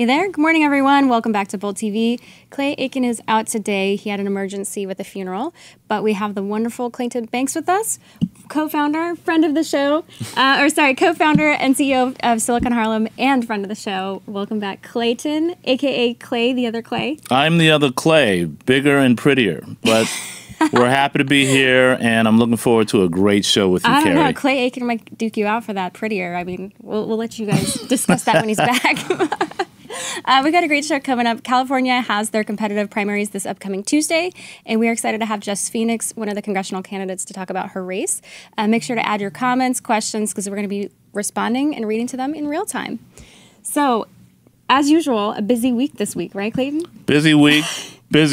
Hey there. Good morning, everyone. Welcome back to Bold TV. Clay Aiken is out today. He had an emergency with a funeral, but we have the wonderful Clayton Banks with us, co-founder, friend of the show, co-founder and CEO of Silicon Harlem and friend of the show. Welcome back, Clayton, a.k.a. Clay, the other Clay. I'm the other Clay, bigger and prettier, but we're happy to be here, and I'm looking forward to a great show with you, Carrie. I don't know. Clay Aiken might duke you out for that prettier. I mean, we'll let you guys discuss that when he's back. We got a great show coming up. California has their competitive primaries this upcoming Tuesday, and we are excited to have Jess Phoenix, one of the congressional candidates, to talk about her race. Make sure to add your comments, questions, because we're going to be responding and reading to them in real time. So, as usual, a busy week this week, right, Clayton? Busy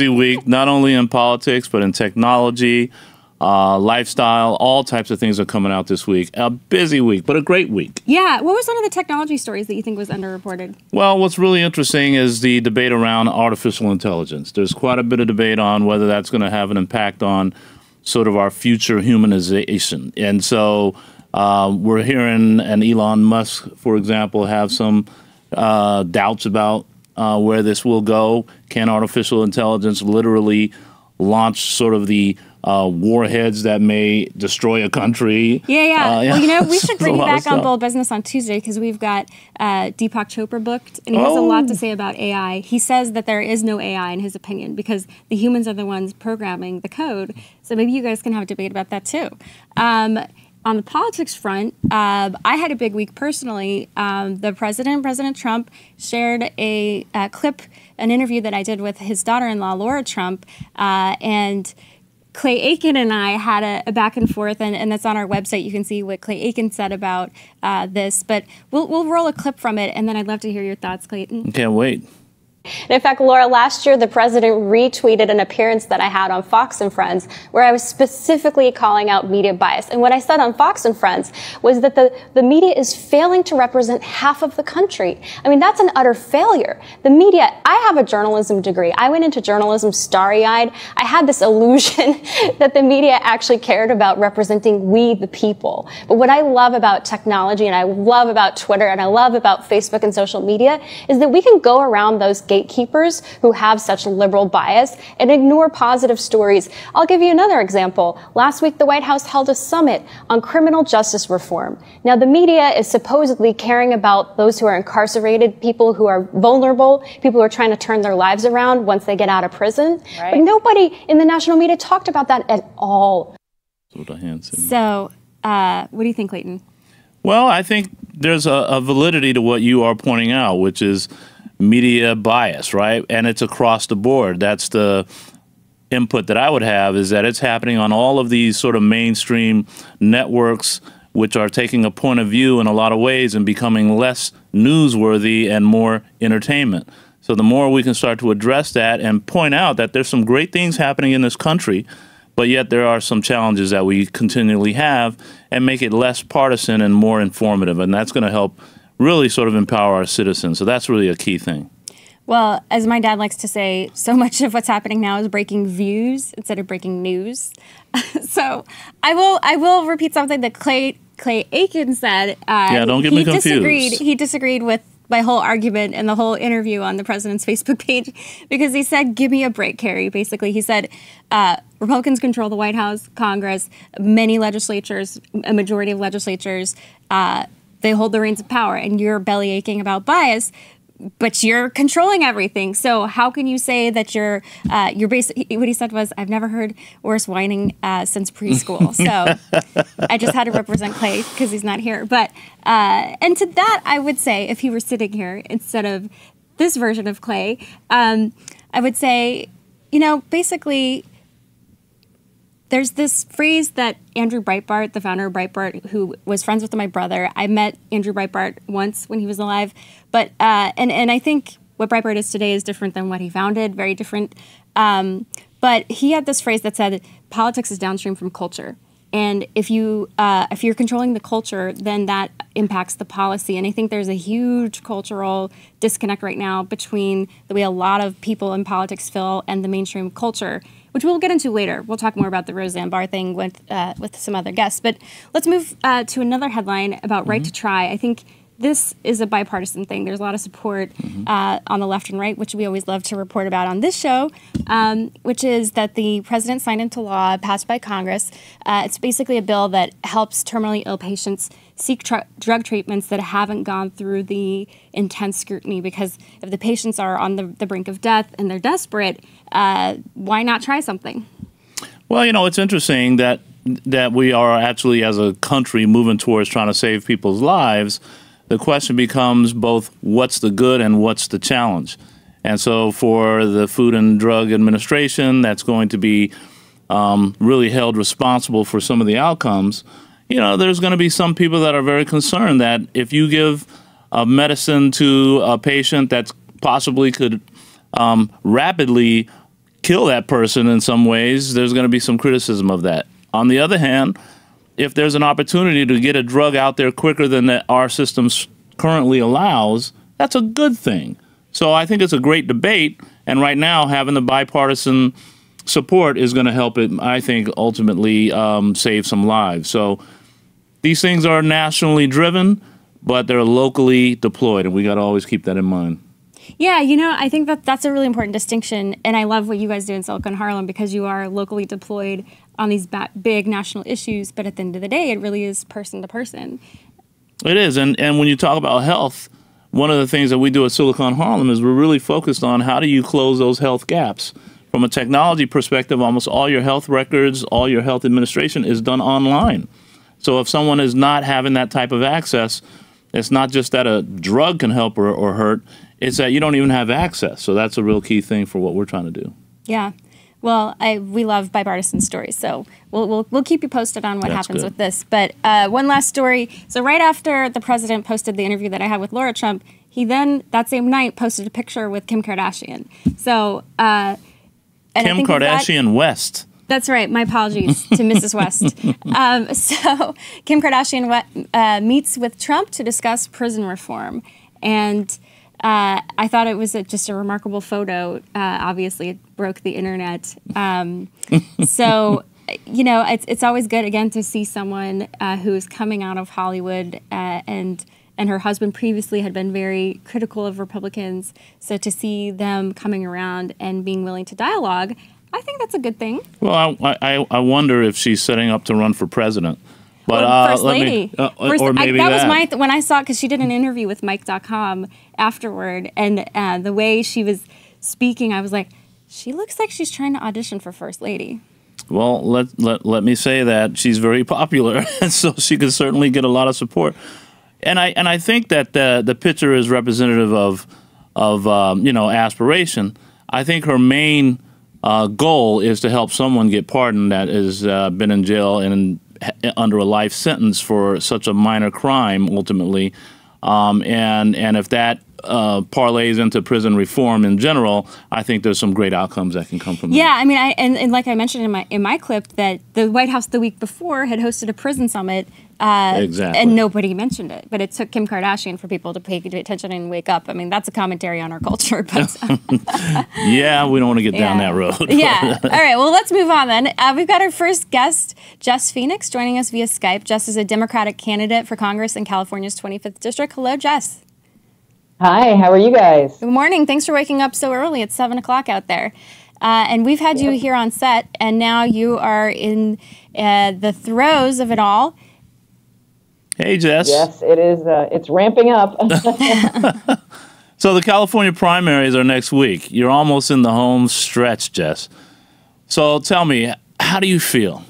week, not only in politics, but in technology, lifestyle, all types of things are coming out this week. A busy week, but a great week. Yeah. What was one of the technology stories that you think was underreported? Well, what's really interesting is the debate around artificial intelligence. There's quite a bit of debate on whether that's going to have an impact on sort of our future humanization. And so we're hearing, and Elon Musk, for example, have some doubts about where this will go. Can artificial intelligence literally launch sort of the warheads that may destroy a country? Yeah. Well, you know, we should bring you back on Bold Business on Tuesday because we've got Deepak Chopra booked, and he has a lot to say about AI. He says that there is no AI in his opinion because the humans are the ones programming the code. So maybe you guys can have a debate about that too. On the politics front, I had a big week personally. President Trump, shared a clip, an interview that I did with his daughter-in-law, Laura Trump, and Clay Aiken and I had a back and forth, and that's on our website. You can see what Clay Aiken said about this, but we'll roll a clip from it, and then I'd love to hear your thoughts, Clayton. Can't wait. And in fact, Laura, last year, the president retweeted an appearance that I had on Fox and Friends, where I was specifically calling out media bias. And what I said on Fox and Friends was that the media is failing to represent half of the country. I mean, that's an utter failure. The media, I have a journalism degree. I went into journalism starry-eyed. I had this illusion that the media actually cared about representing we, the people. But what I love about technology, and I love about Twitter, and I love about Facebook and social media, is that we can go around those gatekeepers who have such liberal bias and ignore positive stories. I'll give you another example. Last week, the White House held a summit on criminal justice reform. Now, the media is supposedly caring about those who are incarcerated, people who are vulnerable, people who are trying to turn their lives around once they get out of prison. Right. But nobody in the national media talked about that at all. So, what do you think, Clayton? Well, I think there's a validity to what you are pointing out, which is media bias, right? And it's across the board. That's the input that I would have, is that it's happening on all of these sort of mainstream networks, which are taking a point of view in a lot of ways and becoming less newsworthy and more entertainment. So the more we can start to address that and point out that there's some great things happening in this country, but yet there are some challenges that we continually have, and make it less partisan and more informative. And that's going to help really sort of empower our citizens. So that's really a key thing. Well, as my dad likes to say, so much of what's happening now is breaking views instead of breaking news. So I will repeat something that Clay Aiken said. Yeah, don't get me confused. He disagreed with my whole argument and the whole interview on the president's Facebook page because he said, "Give me a break, Carrie." Basically, he said, Republicans control the White House, Congress, many legislatures, a majority of legislatures. They hold the reins of power, and you're belly aching about bias, but you're controlling everything. So how can you say that you're basically, what he said was, "I've never heard worse whining since preschool." So I just had to represent Clay because he's not here. But and to that, I would say, if he were sitting here instead of this version of Clay, I would say, you know, basically, there's this phrase that Andrew Breitbart, the founder of Breitbart, who was friends with my brother. I met Andrew Breitbart once when he was alive. But and I think what Breitbart is today is different than what he founded, very different. But he had this phrase that said, politics is downstream from culture. And if you're controlling the culture, then that impacts the policy. And I think there's a huge cultural disconnect right now between the way a lot of people in politics feel and the mainstream culture, which we'll get into later. We'll talk more about the Roseanne Barr thing with some other guests. But let's move to another headline about right to try. I think this is a bipartisan thing. There's a lot of support on the left and right, which we always love to report about on this show, which is that the president signed into law, passed by Congress. It's basically a bill that helps terminally ill patients seek drug treatments that haven't gone through the intense scrutiny, because if the patients are on the brink of death and they're desperate, why not try something? Well, you know, it's interesting that we are actually, as a country, moving towards trying to save people's lives. The question becomes both what's the good and what's the challenge. And so for the Food and Drug Administration, that's going to be really held responsible for some of the outcomes. You know, there's going to be some people that are very concerned that if you give a medicine to a patient that possibly could rapidly kill that person in some ways, there's going to be some criticism of that. On the other hand, if there's an opportunity to get a drug out there quicker than our system currently allows, that's a good thing. So I think it's a great debate, and right now having the bipartisan support is going to help it, I think, ultimately save some lives. So these things are nationally driven, but they're locally deployed, and we got to always keep that in mind. Yeah, you know, I think that's a really important distinction, and I love what you guys do in Silicon Harlem, because you are locally deployed on these big national issues, but at the end of the day, it really is person to person. It is, and when you talk about health, one of the things that we do at Silicon Harlem is we're really focused on how do you close those health gaps. From a technology perspective, almost all your health records, all your health administration is done online. So if someone is not having that type of access, it's not just that a drug can help or hurt, it's that you don't even have access. So that's a real key thing for what we're trying to do. Yeah. Well, we love bipartisan stories, so we'll keep you posted on what happens with this. But one last story. So right after the president posted the interview that I had with Laura Trump, he then, that same night, posted a picture with Kim Kardashian. So Kim Kardashian West. That's right. My apologies to Mrs. West. So Kim Kardashian meets with Trump to discuss prison reform. And I thought it was just a remarkable photo. Obviously, it broke the internet. So, you know, it's always good, again, to see someone who is coming out of Hollywood, and her husband previously had been very critical of Republicans. So to see them coming around and being willing to dialogue, I think that's a good thing. Well, I wonder if she's setting up to run for president. But First Lady. Or maybe that was my when I saw it, because she did an interview with Mike.com afterward, and the way she was speaking, I was like, she looks like she's trying to audition for First Lady. Well, let me say that she's very popular, and so she could certainly get a lot of support. And I think that the picture is representative of you know, aspiration. I think her main goal is to help someone get pardoned that has been in jail and under a life sentence for such a minor crime, ultimately, and if that parlays into prison reform in general, I think there's some great outcomes that can come from that. Yeah, I mean, and like I mentioned in my clip, that the White House the week before had hosted a prison summit, exactly, and nobody mentioned it. But it took Kim Kardashian for people to pay attention and wake up. I mean, that's a commentary on our culture. But yeah, we don't want to get down that road. Yeah. All right. Well, let's move on then. We've got our first guest, Jess Phoenix, joining us via Skype. Jess is a Democratic candidate for Congress in California's 25th District. Hello, Jess. Hi, how are you guys? Good morning. Thanks for waking up so early. It's 7 o'clock out there. And we've had you here on set, and now you are in the throes of it all. Hey, Jess. Yes, it is. It's ramping up. So the California primaries are next week. You're almost in the home stretch, Jess. So tell me, how do you feel?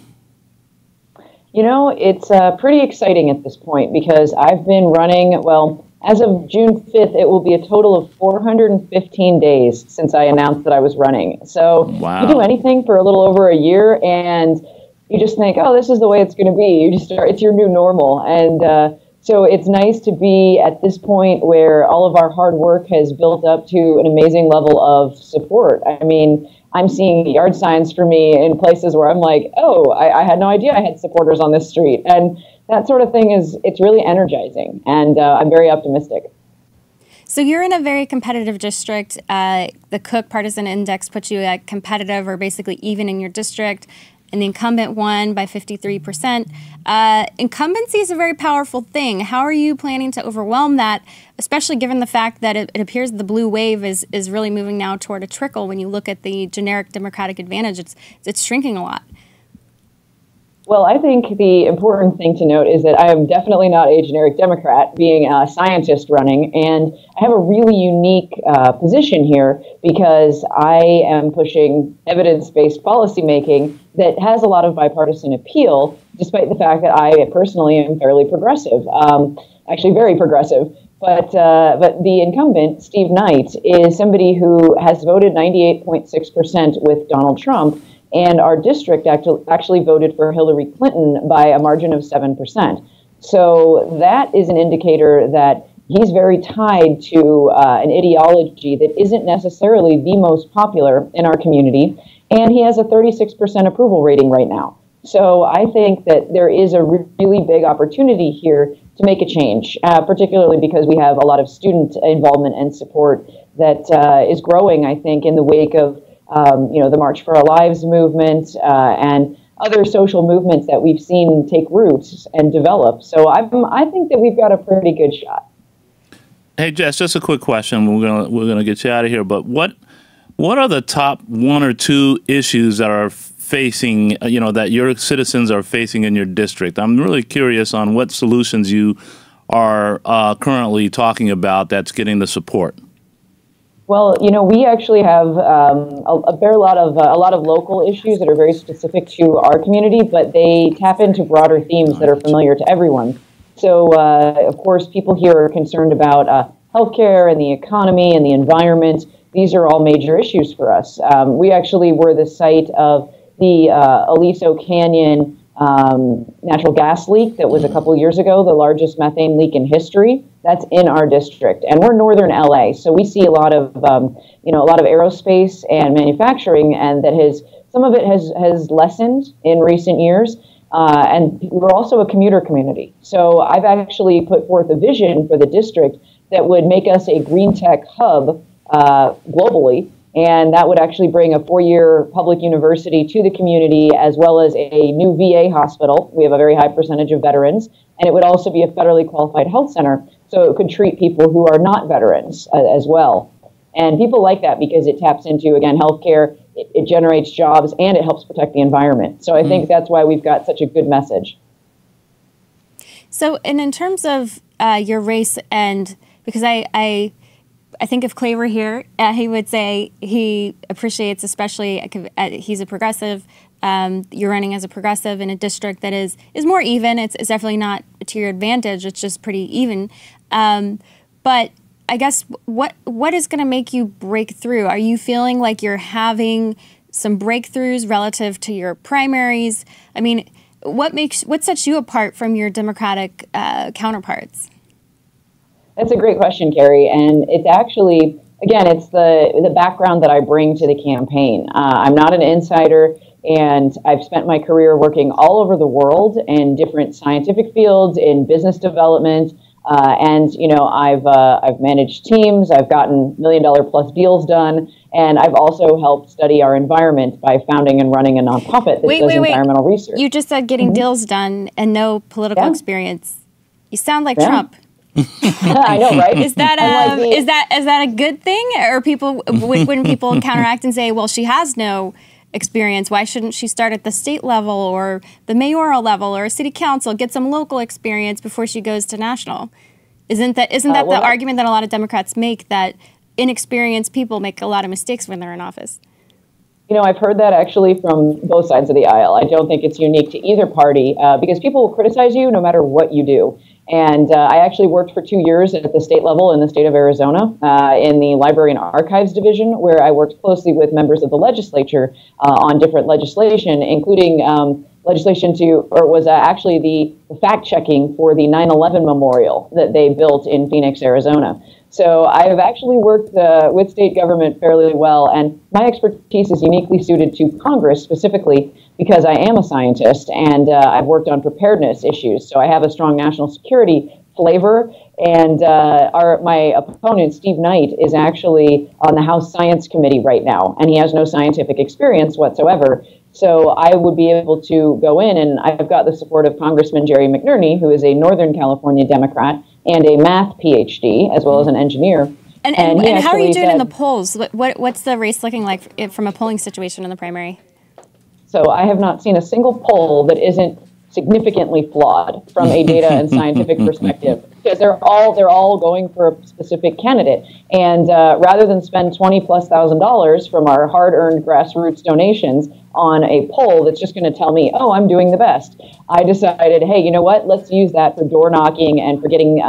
You know, it's pretty exciting at this point, because I've been running, well, as of June 5th, it will be a total of 415 days since I announced that I was running. So wow. You do anything for a little over a year, and you just think, oh, this is the way it's going to be. You just start, it's your new normal. And so it's nice to be at this point where all of our hard work has built up to an amazing level of support. I mean, I'm seeing yard signs for me in places where I'm like, oh, I had no idea I had supporters on this street. And that sort of thing it's really energizing. And I'm very optimistic. So you're in a very competitive district. The Cook Partisan Index puts you at competitive or basically even in your district. and the incumbent won by 53%. Incumbency is a very powerful thing. How are you planning to overwhelm that, especially given the fact that it appears the blue wave is really moving now toward a trickle? When you look at the generic Democratic advantage, it's shrinking a lot. Well, I think the important thing to note is that I am definitely not a generic Democrat, being a scientist running, and I have a really unique position here because I am pushing evidence-based policymaking that has a lot of bipartisan appeal, despite the fact that I personally am fairly progressive, actually very progressive. But the incumbent, Steve Knight, is somebody who has voted 98.6% with Donald Trump, and our district actually voted for Hillary Clinton by a margin of 7%. So that is an indicator that he's very tied to an ideology that isn't necessarily the most popular in our community, and he has a 36% approval rating right now. So I think that there is a really big opportunity here to make a change, particularly because we have a lot of student involvement and support that is growing, I think, in the wake of the March for Our Lives movement and other social movements that we've seen take roots and develop. So I think that we've got a pretty good shot. Hey, Jess, just a quick question. We're gonna get you out of here. But what are the top one or two issues that are facing, that your citizens are facing in your district? I'm really curious on what solutions you are currently talking about that's getting the support. Well, we actually have a lot of local issues that are very specific to our community, but they tap into broader themes that are familiar to everyone. So, of course, people here are concerned about healthcare and the economy and the environment. These are all major issues for us. We actually were the site of the Aliso Canyon natural gas leak that was a couple years ago, the largest methane leak in history. That's in our district, and we're northern LA, so we see a lot of aerospace and manufacturing, and some of it has lessened in recent years. And we're also a commuter community, so I've actually put forth a vision for the district that would make us a green tech hub globally. And that would actually bring a 4-year public university to the community, as well as a new VA hospital. We have a very high percentage of veterans. And it would also be a federally qualified health center, so it could treat people who are not veterans as well. And people like that because it taps into, again, healthcare, it generates jobs, and it helps protect the environment. So I think that's why we've got such a good message. So, and in terms of your race, and because I think if Clay were here, he would say he appreciates, especially he's a progressive. You're running as a progressive in a district that is more even. It's definitely not to your advantage. It's just pretty even. But I guess what is going to make you break through? Are you feeling like you're having some breakthroughs relative to your primaries? I mean, what sets you apart from your Democratic counterparts? That's a great question, Carrie, and it's actually, again, it's the background that I bring to the campaign. I'm not an insider, and I've spent my career working all over the world in different scientific fields, in business development, and I've managed teams, I've gotten $1 million plus deals done, and I've also helped study our environment by founding and running a nonprofit that does environmental research. You just said getting deals done and no political experience. You sound like Trump. I know, right? Is that a good thing? Or when people counteract and say, well, she has no experience, why shouldn't she start at the state level or the mayoral level or city council, get some local experience before she goes to national? Isn't that the argument that a lot of Democrats make, that inexperienced people make a lot of mistakes when they're in office? I've heard that actually from both sides of the aisle. I don't think it's unique to either party because people will criticize you no matter what you do. And I actually worked for 2 years at the state level in the state of Arizona in the Library and Archives Division, where I worked closely with members of the legislature on different legislation, including legislation actually the fact-checking for the 9/11 memorial that they built in Phoenix, Arizona. So I've actually worked with state government fairly well, and my expertise is uniquely suited to Congress specifically because I am a scientist, and I've worked on preparedness issues. So I have a strong national security flavor. And my opponent, Steve Knight, is actually on the House Science Committee right now, and he has no scientific experience whatsoever. So I would be able to go in, and I've got the support of Congressman Jerry McNerney, who is a Northern California Democrat and a math PhD, as well as an engineer. And how are you doing in the polls? What's the race looking like from a polling situation in the primary? So I have not seen a single poll that isn't significantly flawed from a data and scientific perspective, because they're all going for a specific candidate. And rather than spend $20,000+ from our hard-earned grassroots donations on a poll that's just going to tell me, oh, I'm doing the best, I decided, hey, you know what? Let's use that for door knocking and for getting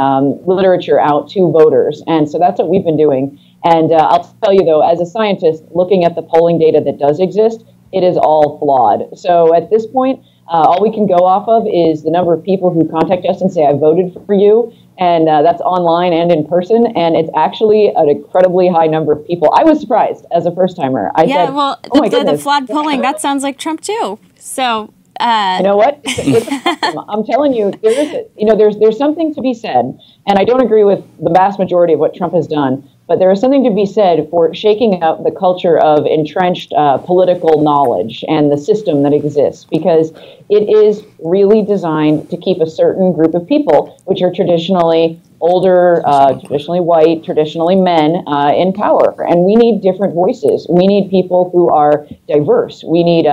literature out to voters. And so that's what we've been doing. And I'll tell you, though, as a scientist, looking at the polling data that does exist, it is all flawed. So at this point, all we can go off of is the number of people who contact us and say, I voted for you. And that's online and in person. And it's actually an incredibly high number of people. I was surprised as a first timer. The flawed polling, that sounds like Trump too. So you know what? It's awesome. I'm telling you, there's something to be said. And I don't agree with the vast majority of what Trump has done. But there is something to be said for shaking up the culture of entrenched political knowledge and the system that exists, because it is really designed to keep a certain group of people, which are traditionally older, traditionally white, traditionally men, in power. And we need different voices. We need people who are diverse. We need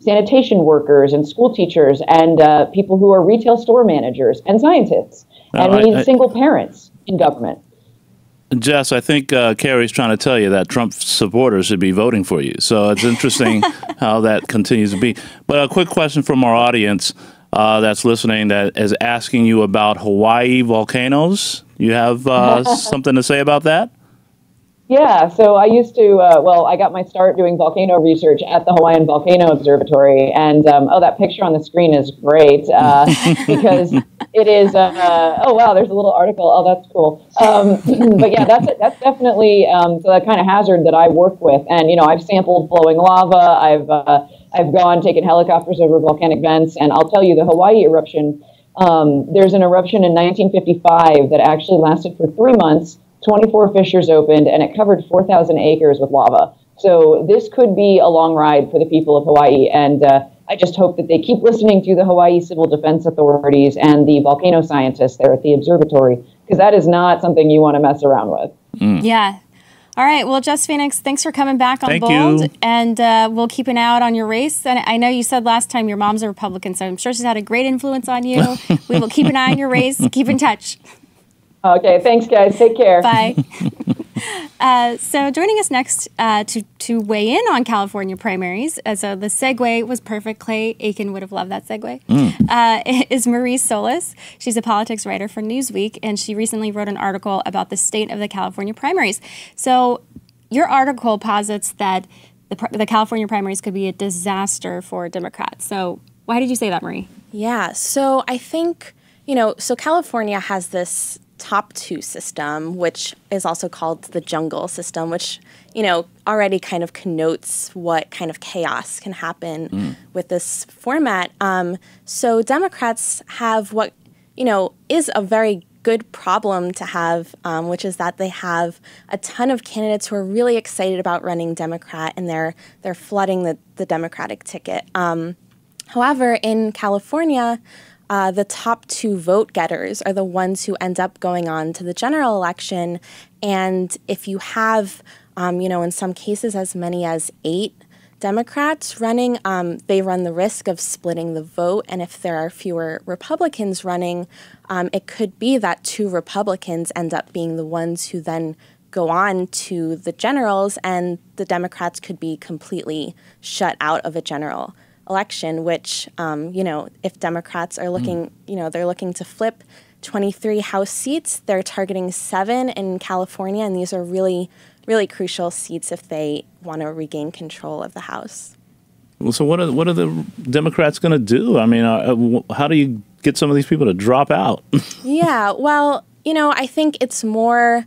sanitation workers and school teachers and people who are retail store managers and scientists. And we need single parents in government. Jess, I think Carrie's trying to tell you that Trump supporters should be voting for you. So it's interesting how that continues to be. But a quick question from our audience that's listening that is asking you about Hawaii volcanoes. You have something to say about that? Yeah, so I used to, I got my start doing volcano research at the Hawaiian Volcano Observatory. And, that picture on the screen is great because it is, oh, wow, there's a little article. Oh, that's cool. But yeah, that's definitely the kind of hazard that I work with. And, I've sampled flowing lava. I've taken helicopters over volcanic vents. And I'll tell you, the Hawaii eruption, there's an eruption in 1955 that actually lasted for 3 months. 24 fissures opened, and it covered 4,000 acres with lava. So this could be a long ride for the people of Hawaii, and I just hope that they keep listening to the Hawaii Civil Defense Authorities and the volcano scientists there at the observatory, because that is not something you want to mess around with. Yeah. All right. Well, Jess Phoenix, thanks for coming back on Thank Bold. you. And we'll keep an eye out on your race. And I know you said last time your mom's a Republican, so I'm sure she's had a great influence on you. We will keep an eye on your race. Keep in touch. Okay, thanks, guys. Take care. Bye. So joining us next to weigh in on California primaries, so the segue was perfect. Clay Aiken would have loved that segue, is Marie Solis. She's a politics writer for Newsweek, and she recently wrote an article about the state of the California primaries. So your article posits that the California primaries could be a disaster for Democrats. So why did you say that, Marie? Yeah, so I think, so California has this top two system, which is also called the jungle system, which, already kind of connotes what kind of chaos can happen with this format. So Democrats have what, is a very good problem to have, which is that they have a ton of candidates who are really excited about running Democrat, and they're flooding the Democratic ticket. However, in California, the top two vote getters are the ones who end up going on to the general election. And if you have, in some cases as many as 8 Democrats running, they run the risk of splitting the vote. And if there are fewer Republicans running, it could be that 2 Republicans end up being the ones who then go on to the generals, and the Democrats could be completely shut out of a general election, which, if Democrats are looking, they're looking to flip 23 House seats. They're targeting 7 in California, and these are really, really crucial seats if they want to regain control of the House. Well, so what are the Democrats going to do? I mean, how do you get some of these people to drop out? Yeah, well, I think it's more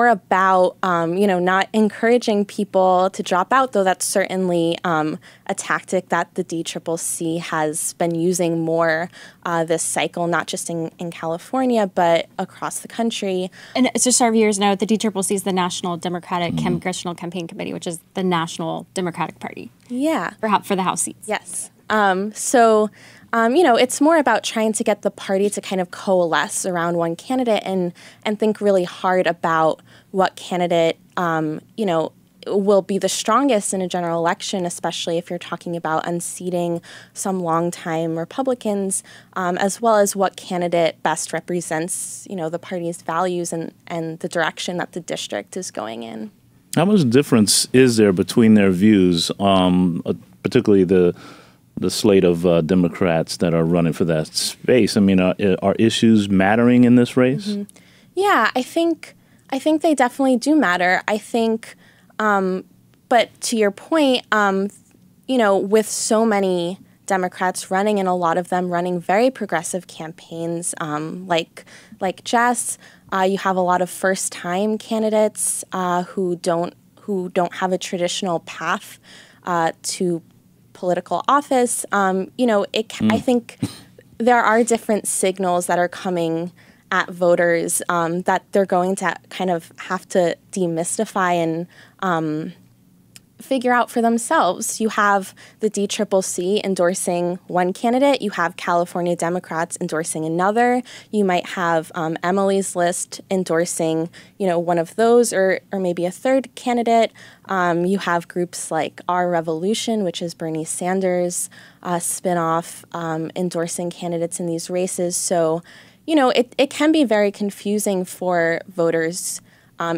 about, not encouraging people to drop out, though that's certainly a tactic that the DCCC has been using more this cycle, not just in California, but across the country. And just so our viewers know, the DCCC is the National Democratic Congressional Campaign Committee, which is the National Democratic Party. Yeah. For the House seats. Yes. It's more about trying to get the party to kind of coalesce around one candidate and think really hard about what candidate, will be the strongest in a general election, especially if you're talking about unseating some longtime Republicans, as well as what candidate best represents, the party's values and the direction that the district is going in. How much difference is there between their views, particularly the slate of Democrats that are running for that space? I mean, are issues mattering in this race? Mm-hmm. Yeah, I think they definitely do matter. I think, but to your point, with so many Democrats running and a lot of them running very progressive campaigns, like Jess, you have a lot of first-time candidates who don't have a traditional path to political office. I think there are different signals that are coming at voters that they're going to kind of have to demystify and figure out for themselves. You have the DCCC endorsing one candidate. You have California Democrats endorsing another. You might have Emily's List endorsing, one of those or maybe a third candidate. You have groups like Our Revolution, which is Bernie Sanders' spinoff, endorsing candidates in these races. So, it can be very confusing for voters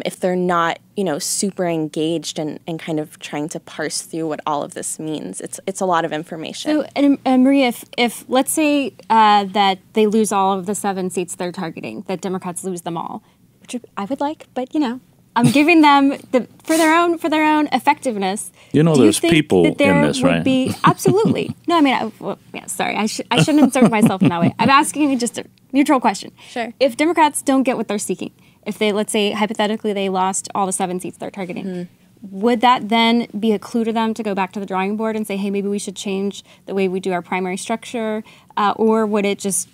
if they're not, super engaged and kind of trying to parse through what all of this means. It's a lot of information. So, and Maria, if let's say that they lose all of the 7 seats they're targeting, that Democrats lose them all, which I would like, but I'm giving them for their own effectiveness. There's people in this, right? Absolutely. No, I mean, sorry, I shouldn't insert myself in that way. I'm asking you just a neutral question. Sure. If Democrats don't get what they're seeking, if they, let's say, hypothetically, they lost all the 7 seats they're targeting, would that then be a clue to them to go back to the drawing board and say, hey, maybe we should change the way we do our primary structure? Or would it just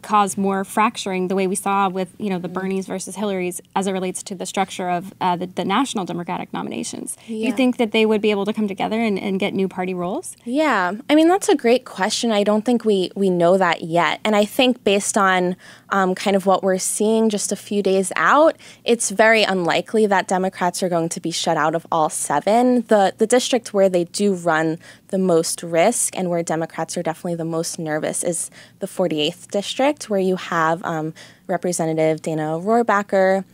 cause more fracturing the way we saw with, the Bernies versus Hillarys as it relates to the structure of the national Democratic nominations? Yeah. You think that they would be able to come together and get new party roles? Yeah. I mean, that's a great question. I don't think we know that yet. And I think based on kind of what we're seeing just a few days out, it's very unlikely that Democrats are going to be shut out of all 7. The district where they do run the most risk and where Democrats are definitely the most nervous is the 48th district, where you have Representative Dana Rohrabacher.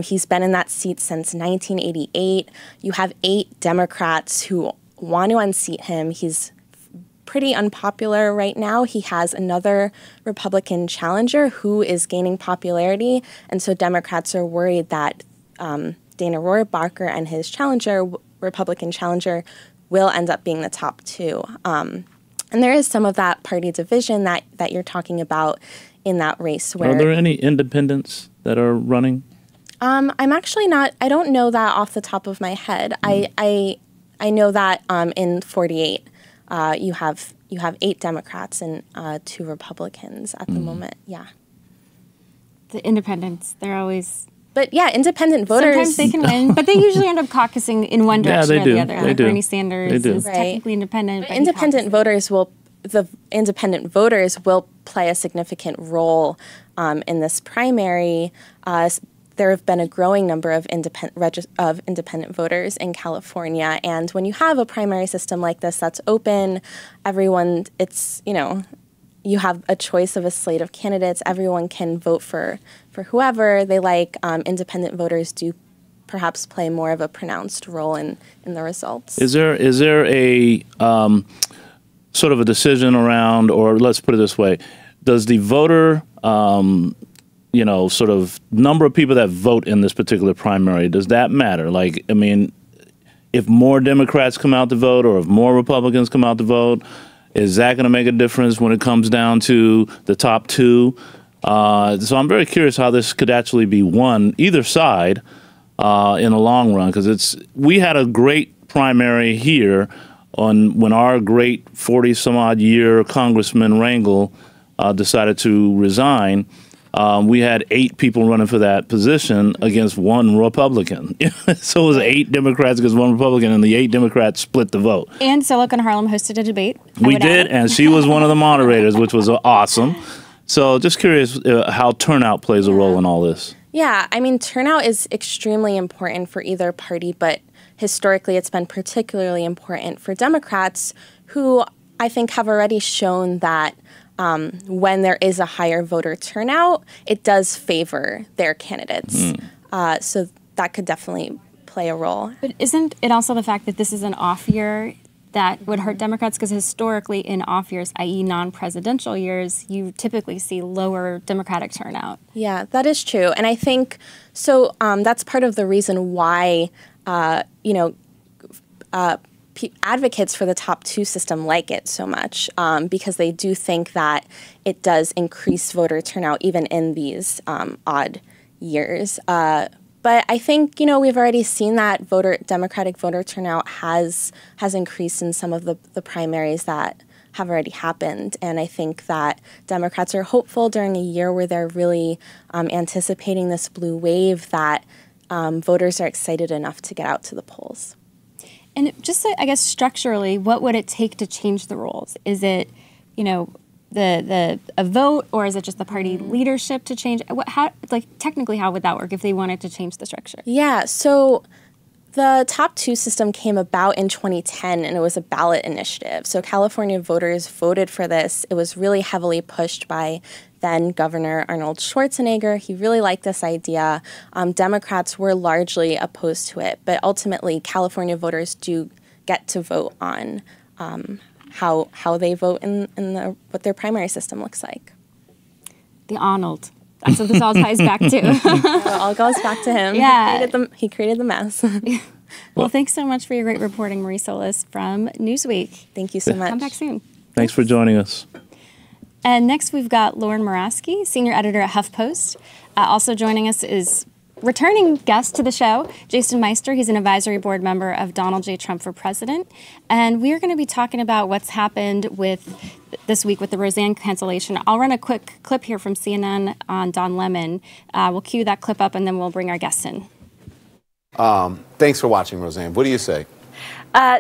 He's been in that seat since 1988. You have 8 Democrats who want to unseat him. He's pretty unpopular right now. He has another Republican challenger who is gaining popularity, and so Democrats are worried that Dana Rohrabacher and his challenger, Republican challenger, will end up being the top 2. And there is some of that party division that you're talking about in that race. Where, are there any independents that are running? I'm actually not. I don't know that off the top of my head. I know that in 48 you have 8 Democrats and 2 Republicans at the moment. Yeah. The independents, they're always. But yeah, independent voters. Sometimes they can win, but they usually end up caucusing in one direction or the other. They do. Bernie Sanders is technically independent. But independent voters will play a significant role in this primary. There have been a growing number of independent voters in California, and when you have a primary system like this that's open, everyone, you have a choice of a slate of candidates. Everyone can vote for whoever they like. Independent voters do perhaps play more of a pronounced role in the results. Is there a sort of a decision around, or let's put it this way, does the voter, sort of number of people that vote in this particular primary, does that matter? Like, I mean, if more Democrats come out to vote or if more Republicans come out to vote, is that going to make a difference when it comes down to the top 2? So I'm very curious how this could actually be won, either side, in the long run, because we had a great primary here when our great 40-some-odd-year Congressman Rangel decided to resign. We had 8 people running for that position against 1 Republican. So it was 8 Democrats against 1 Republican, and the 8 Democrats split the vote. And Silicon Harlem hosted a debate. We did, and she was one of the moderators, which was awesome. So just curious how turnout plays a role in all this. Yeah, I mean, turnout is extremely important for either party, but historically it's been particularly important for Democrats, who I think have already shown that when there is a higher voter turnout, it does favor their candidates. So that could definitely play a role. But isn't it also the fact that this is an off year that would hurt Democrats? Because historically in off years, i.e. non-presidential years, you typically see lower Democratic turnout. Yeah, that is true. And I think, so that's part of the reason why, advocates for the top 2 system like it so much, because they do think that it does increase voter turnout even in these odd years. But I think, we've already seen that Democratic voter turnout has increased in some of the primaries that have already happened. And I think that Democrats are hopeful during a year where they're really anticipating this blue wave that voters are excited enough to get out to the polls. And just, I guess, structurally, what would it take to change the rules? Is it, a vote, or is it just the party leadership to change? Technically, how would that work if they wanted to change the structure? Yeah, so the top 2 system came about in 2010, and it was a ballot initiative. So California voters voted for this. It was really heavily pushed by then Governor Arnold Schwarzenegger. He really liked this idea. Democrats were largely opposed to it, but ultimately California voters do get to vote on how they vote in what their primary system looks like. The Arnold. That's what this all ties back to. It all goes back to him. Yeah. He created the mess. Well, thanks so much for your great reporting, Marie Solis from Newsweek. Thank you so much. Come back soon. Thanks for joining us. And next we've got Lauren Moraski, senior editor at HuffPost. Also joining us is returning guest to the show, Jason Meister. He's an advisory board member of Donald J. Trump for President. And we are going to be talking about what's happened this week with the Roseanne cancellation. I'll run a quick clip here from CNN on Don Lemon. We'll cue that clip up and then we'll bring our guests in. Thanks for watching, Roseanne. What do you say?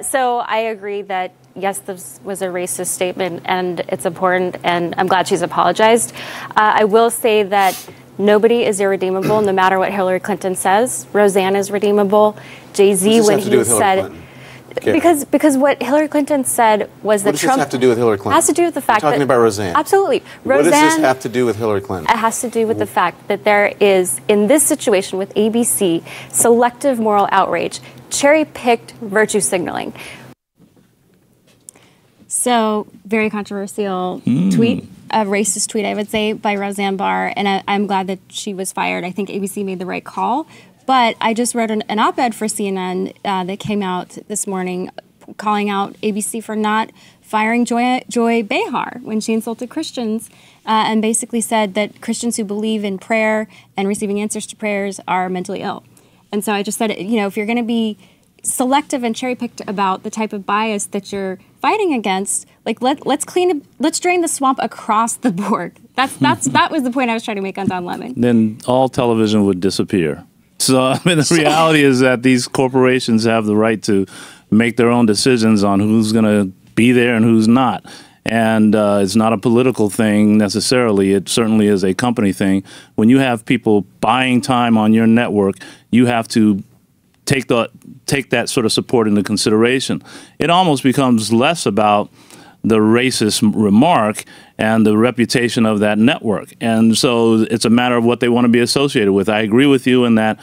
So I agree that, yes, this was a racist statement and it's important, and I'm glad she's apologized. I will say that nobody is irredeemable, no matter what Hillary Clinton says. Roseanne is redeemable. Jay-Z, when he said... Because what Hillary Clinton said was that Trump... What does this have to do with Hillary Clinton? Has to do with the fact We're talking about Roseanne. Absolutely. What does this have to do with Hillary Clinton? It has to do with the fact that there is, in this situation with ABC, selective moral outrage, cherry-picked virtue signaling. So, very controversial tweet, a racist tweet, I would say, by Roseanne Barr, and I'm glad that she was fired. I think ABC made the right call. But I just read an op-ed for CNN that came out this morning calling out ABC for not firing Joy Behar when she insulted Christians and basically said that Christians who believe in prayer and receiving answers to prayers are mentally ill. And so I just said, if you're going to be selective and cherry-picked about the type of bias that you're fighting against, let's drain the swamp across the board. That was the point I was trying to make on Don Lemon. Then all television would disappear. So, the reality is that these corporations have the right to make their own decisions on who's going to be there and who's not. And it's not a political thing necessarily. It certainly is a company thing. When you have people buying time on your network, you have to take that sort of support into consideration. It almost becomes less about the racist remark and the reputation of that network. And so it's a matter of what they want to be associated with. I agree with you in that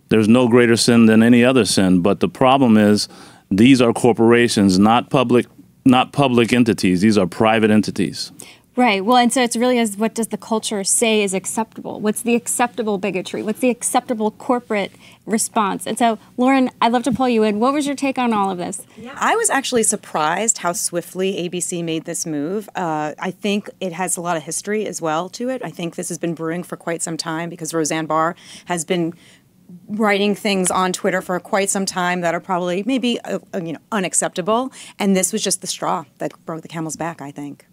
there's no greater sin than any other sin. But the problem is these are corporations, not public entities. These are private entities. Right. Well, and so it's really as what does the culture say is acceptable? What's the acceptable bigotry? What's the acceptable corporate response? And so, Lauren, I'd love to pull you in. What was your take on all of this? I was actually surprised how swiftly ABC made this move. I think it has a lot of history as well to it. I think this has been brewing for quite some time because Roseanne Barr has been writing things on Twitter for quite some time that are probably maybe unacceptable. And this was just the straw that broke the camel's back, I think.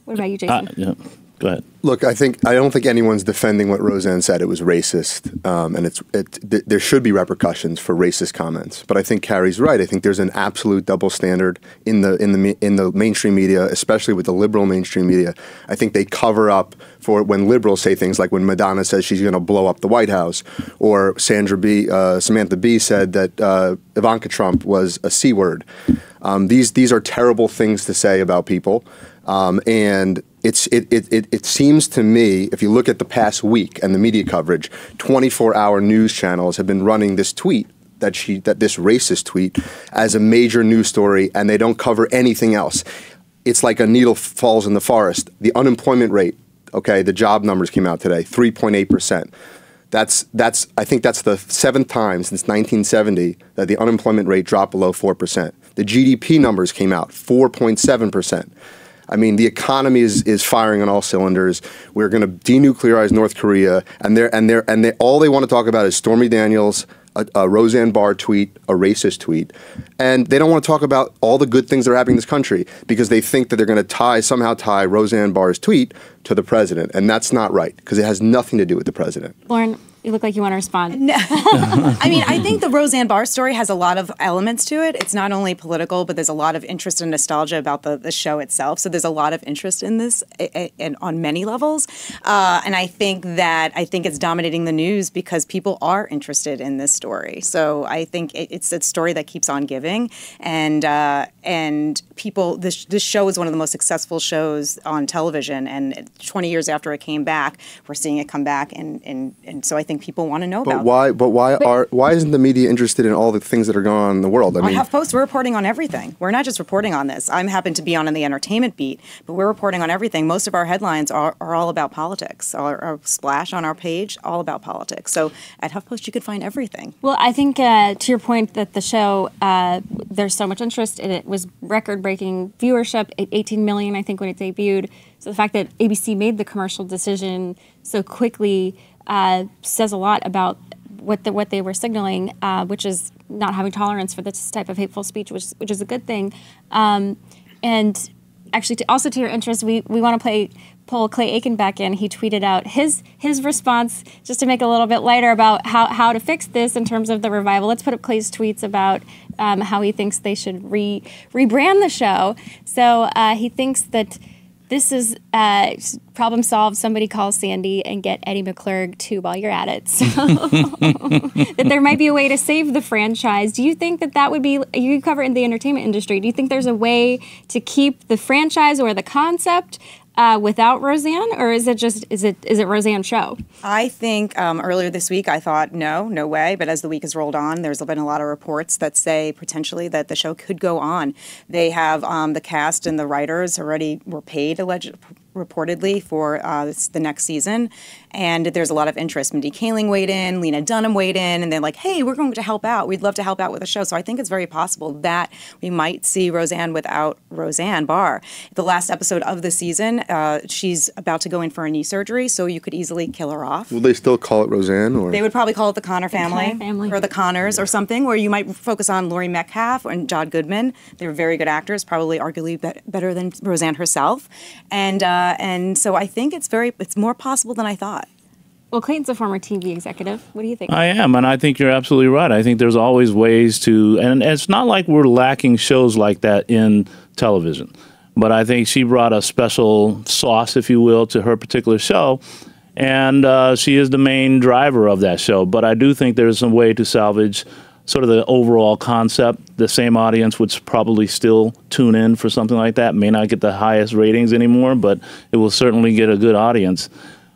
What about you, Jason? Yeah. Go ahead. Look, I don't think anyone's defending what Roseanne said. It was racist, and there should be repercussions for racist comments. But I think Carrie's right. I think there's an absolute double standard in the mainstream media, especially with the liberal mainstream media. I think they cover up for when liberals say things like when Madonna says she's going to blow up the White House, or Samantha Bee said that Ivanka Trump was a C word. These are terrible things to say about people. And it seems to me, if you look at the past week and the media coverage, 24-hour news channels have been running this tweet, that this racist tweet, as a major news story, and they don't cover anything else. It's like a needle falls in the forest. The unemployment rate, okay, the job numbers came out today, 3.8%. I think that's the 7th time since 1970 that the unemployment rate dropped below 4%. The GDP numbers came out, 4.7%. I mean, the economy is firing on all cylinders. We're going to denuclearize North Korea, and all they want to talk about is Stormy Daniels, a Roseanne Barr tweet, a racist tweet, and they don't want to talk about all the good things that are happening in this country because they think that they're going to somehow tie Roseanne Barr's tweet to the president, and that's not right because it has nothing to do with the president. Lauren, you look like you want to respond. No. I mean, I think the Roseanne Barr story has a lot of elements to it. It's not only political, but there's a lot of interest and nostalgia about the show itself. So there's a lot of interest in this and on many levels. And I think it's dominating the news because people are interested in this story. So I think it's a story that keeps on giving. And people, this show is one of the most successful shows on television. And 20 years after it came back, we're seeing it come back. And so I think people want to know about it. But why isn't the media interested in all the things that are going on in the world? I mean, HuffPost, we're reporting on everything. We're not just reporting on this. I happen to be on the entertainment beat, but we're reporting on everything. Most of our headlines are all about politics. Our splash on our page, all about politics. So at HuffPost, you could find everything. Well, I think to your point that the show, there's so much interest in it, was record-breaking viewership, 18 million, I think, when it debuted. So the fact that ABC made the commercial decision so quickly says a lot about what they were signaling, which is not having tolerance for this type of hateful speech, which is a good thing. And actually, to your interest, we want to pull Clay Aiken back in. He tweeted out his response just to make it a little bit lighter about how to fix this in terms of the revival. Let's put up Clay's tweets about how he thinks they should rebrand the show. So he thinks that this is problem solved. Somebody call Sandy and get Eddie McClurg too while you're at it. So that there might be a way to save the franchise. Do you think that would be, you cover in the entertainment industry, do you think there's a way to keep the franchise or the concept without Roseanne, or is it Roseanne's show? I think earlier this week I thought no way, but as the week has rolled on, there's been a lot of reports that say potentially that the show could go on. They have the cast and the writers already were paid reportedly for the next season, and there's a lot of interest. Mindy Kaling weighed in, Lena Dunham weighed in, and they're like, hey, we're going to help out. We'd love to help out with the show. So I think it's very possible that we might see Roseanne without Roseanne Barr. The last episode of the season, she's about to go in for a knee surgery, so you could easily kill her off. Will they still call it Roseanne? Or? They would probably call it the Connor family. Or the Connors or something, where you might focus on Laurie Metcalf and John Goodman. They're very good actors, probably arguably better than Roseanne herself. And so I think it's more possible than I thought. Well, Clayton's a former TV executive. What do you think? I am, and I think you're absolutely right. I think there's always ways to, and it's not like we're lacking shows like that in television. But I think she brought a special sauce, if you will, to her particular show. And she is the main driver of that show. But I do think there's some way to salvage sort of the overall concept. The same audience would probably still tune in for something like that. May not get the highest ratings anymore, but it will certainly get a good audience.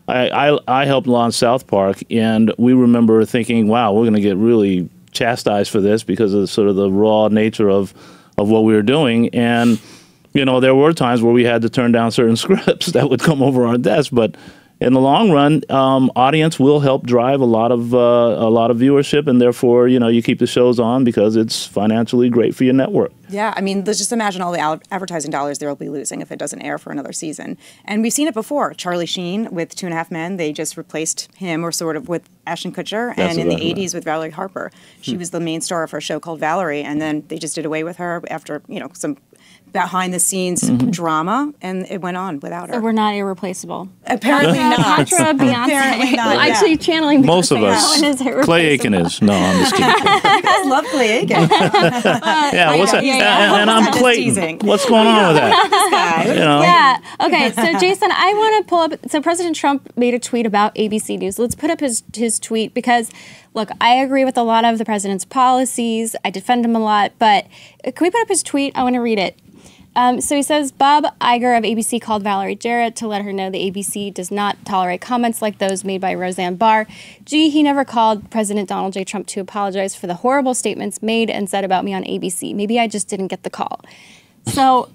I helped launch South Park, and we remember thinking, wow, we're going to get really chastised for this because of sort of the raw nature of what we were doing. And you know, there were times where we had to turn down certain scripts that would come over our desk, but in the long run, audience will help drive a lot of viewership, and therefore, you know, you keep the shows on because it's financially great for your network. Yeah, I mean, let's just imagine all the advertising dollars they'll be losing if it doesn't air for another season. And we've seen it before. Charlie Sheen with 2.5 Men, they just replaced him or sort of with Ashton Kutcher. That's and in the exactly 80s with Valerie Harper. She was the main star of her show called Valerie, and then they just did away with her after, you know, some behind-the-scenes drama, and it went on without her. So we're not irreplaceable. Apparently not. Contra Beyonce. Apparently not, Well, yeah. actually, channeling Most of Beyonce, us. that one is irreplaceable. Clay Aiken is. No, I'm just kidding. I love Clay Aiken. Yeah, what's that? And I'm Just Clayton. teasing. What's going on with that? This guy. You know? Yeah. Okay. So, Jason, I want to pull up. So, President Trump made a tweet about ABC News. Let's put up his tweet because, look, I agree with a lot of the president's policies. I defend him a lot. But can we put up his tweet? I want to read it. So he says, Bob Iger of ABC called Valerie Jarrett to let her know the ABC does not tolerate comments like those made by Roseanne Barr. Gee, he never called President Donald J. Trump to apologize for the horrible statements made and said about me on ABC. Maybe I just didn't get the call. So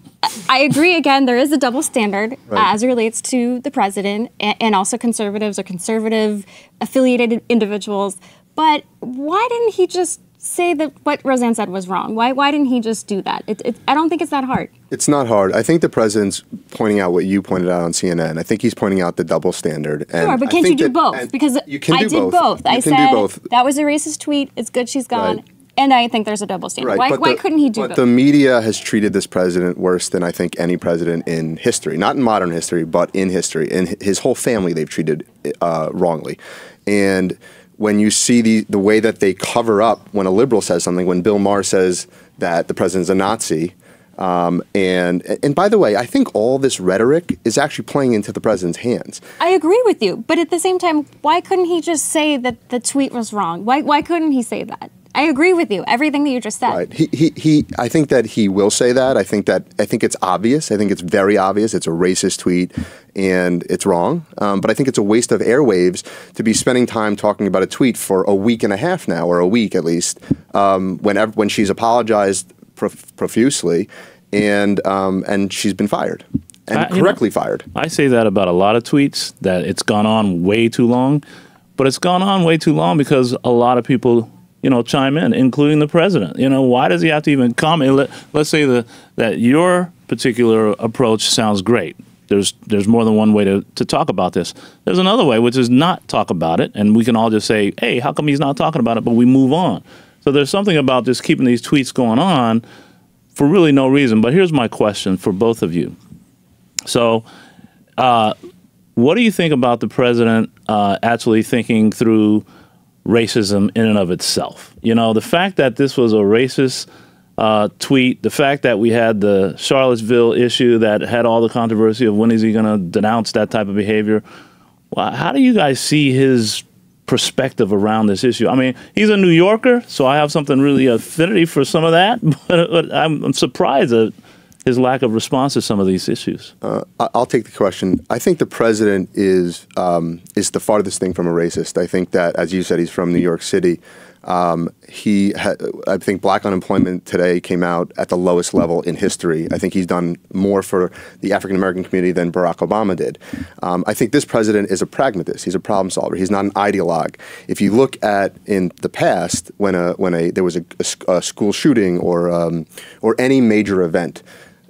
I agree, again, there is a double standard as it relates to the president and also conservatives or conservative affiliated individuals. But why didn't he just say that what Roseanne said was wrong? Why didn't he just do that? I don't think it's that hard. It's not hard. I think the president's pointing out what you pointed out on CNN. I think he's pointing out the double standard. And Sure, but can't you do both? Because you can I do did both. You I can said do both. that was a racist tweet. It's good she's gone. Right. And I think there's a double standard. Right, Why couldn't he do but both? the media has treated this president worse than I think any president in history. Not in modern history, but in history. And his whole family they've treated wrongly. And when you see the way that they cover up when a liberal says something, when Bill Maher says that the president's a Nazi, and by the way, I think all this rhetoric is actually playing into the president's hands. I agree with you, but at the same time, why couldn't he just say that the tweet was wrong? Why couldn't he say that? I agree with you, everything that you just said. Right. I think that he will say that. I think it's obvious. I think it's very obvious. It's a racist tweet, and it's wrong. But I think it's a waste of airwaves to be spending time talking about a tweet for a week and a half now, or a week at least, when she's apologized profusely, and she's been fired, and correctly fired. I say that about a lot of tweets, that it's gone on way too long, but it's gone on way too long because a lot of people, you know, chime in, including the president. You know, why does he have to even comment? Let's say that your particular approach sounds great. There's more than one way to talk about this. There's another way, which is not talk about it, and we can all just say, hey, how come he's not talking about it, but we move on. So there's something about just keeping these tweets going on for really no reason. But here's my question for both of you. So what do you think about the president actually thinking through racism in and of itself? You know, the fact that this was a racist tweet, the fact that we had the Charlottesville issue that had all the controversy of when is he going to denounce that type of behavior. Well, how do you guys see his perspective around this issue? I mean, he's a New Yorker, so I have something really affinity for some of that, but I'm surprised at his lack of response to some of these issues. I'll take the question. I think the president is the farthest thing from a racist. I think that, as you said, he's from New York City. I think black unemployment today came out at the lowest level in history. I think he's done more for the African American community than Barack Obama did. I think this president is a pragmatist. He's a problem solver. He's not an ideologue. If you look at in the past when there was a school shooting or any major event,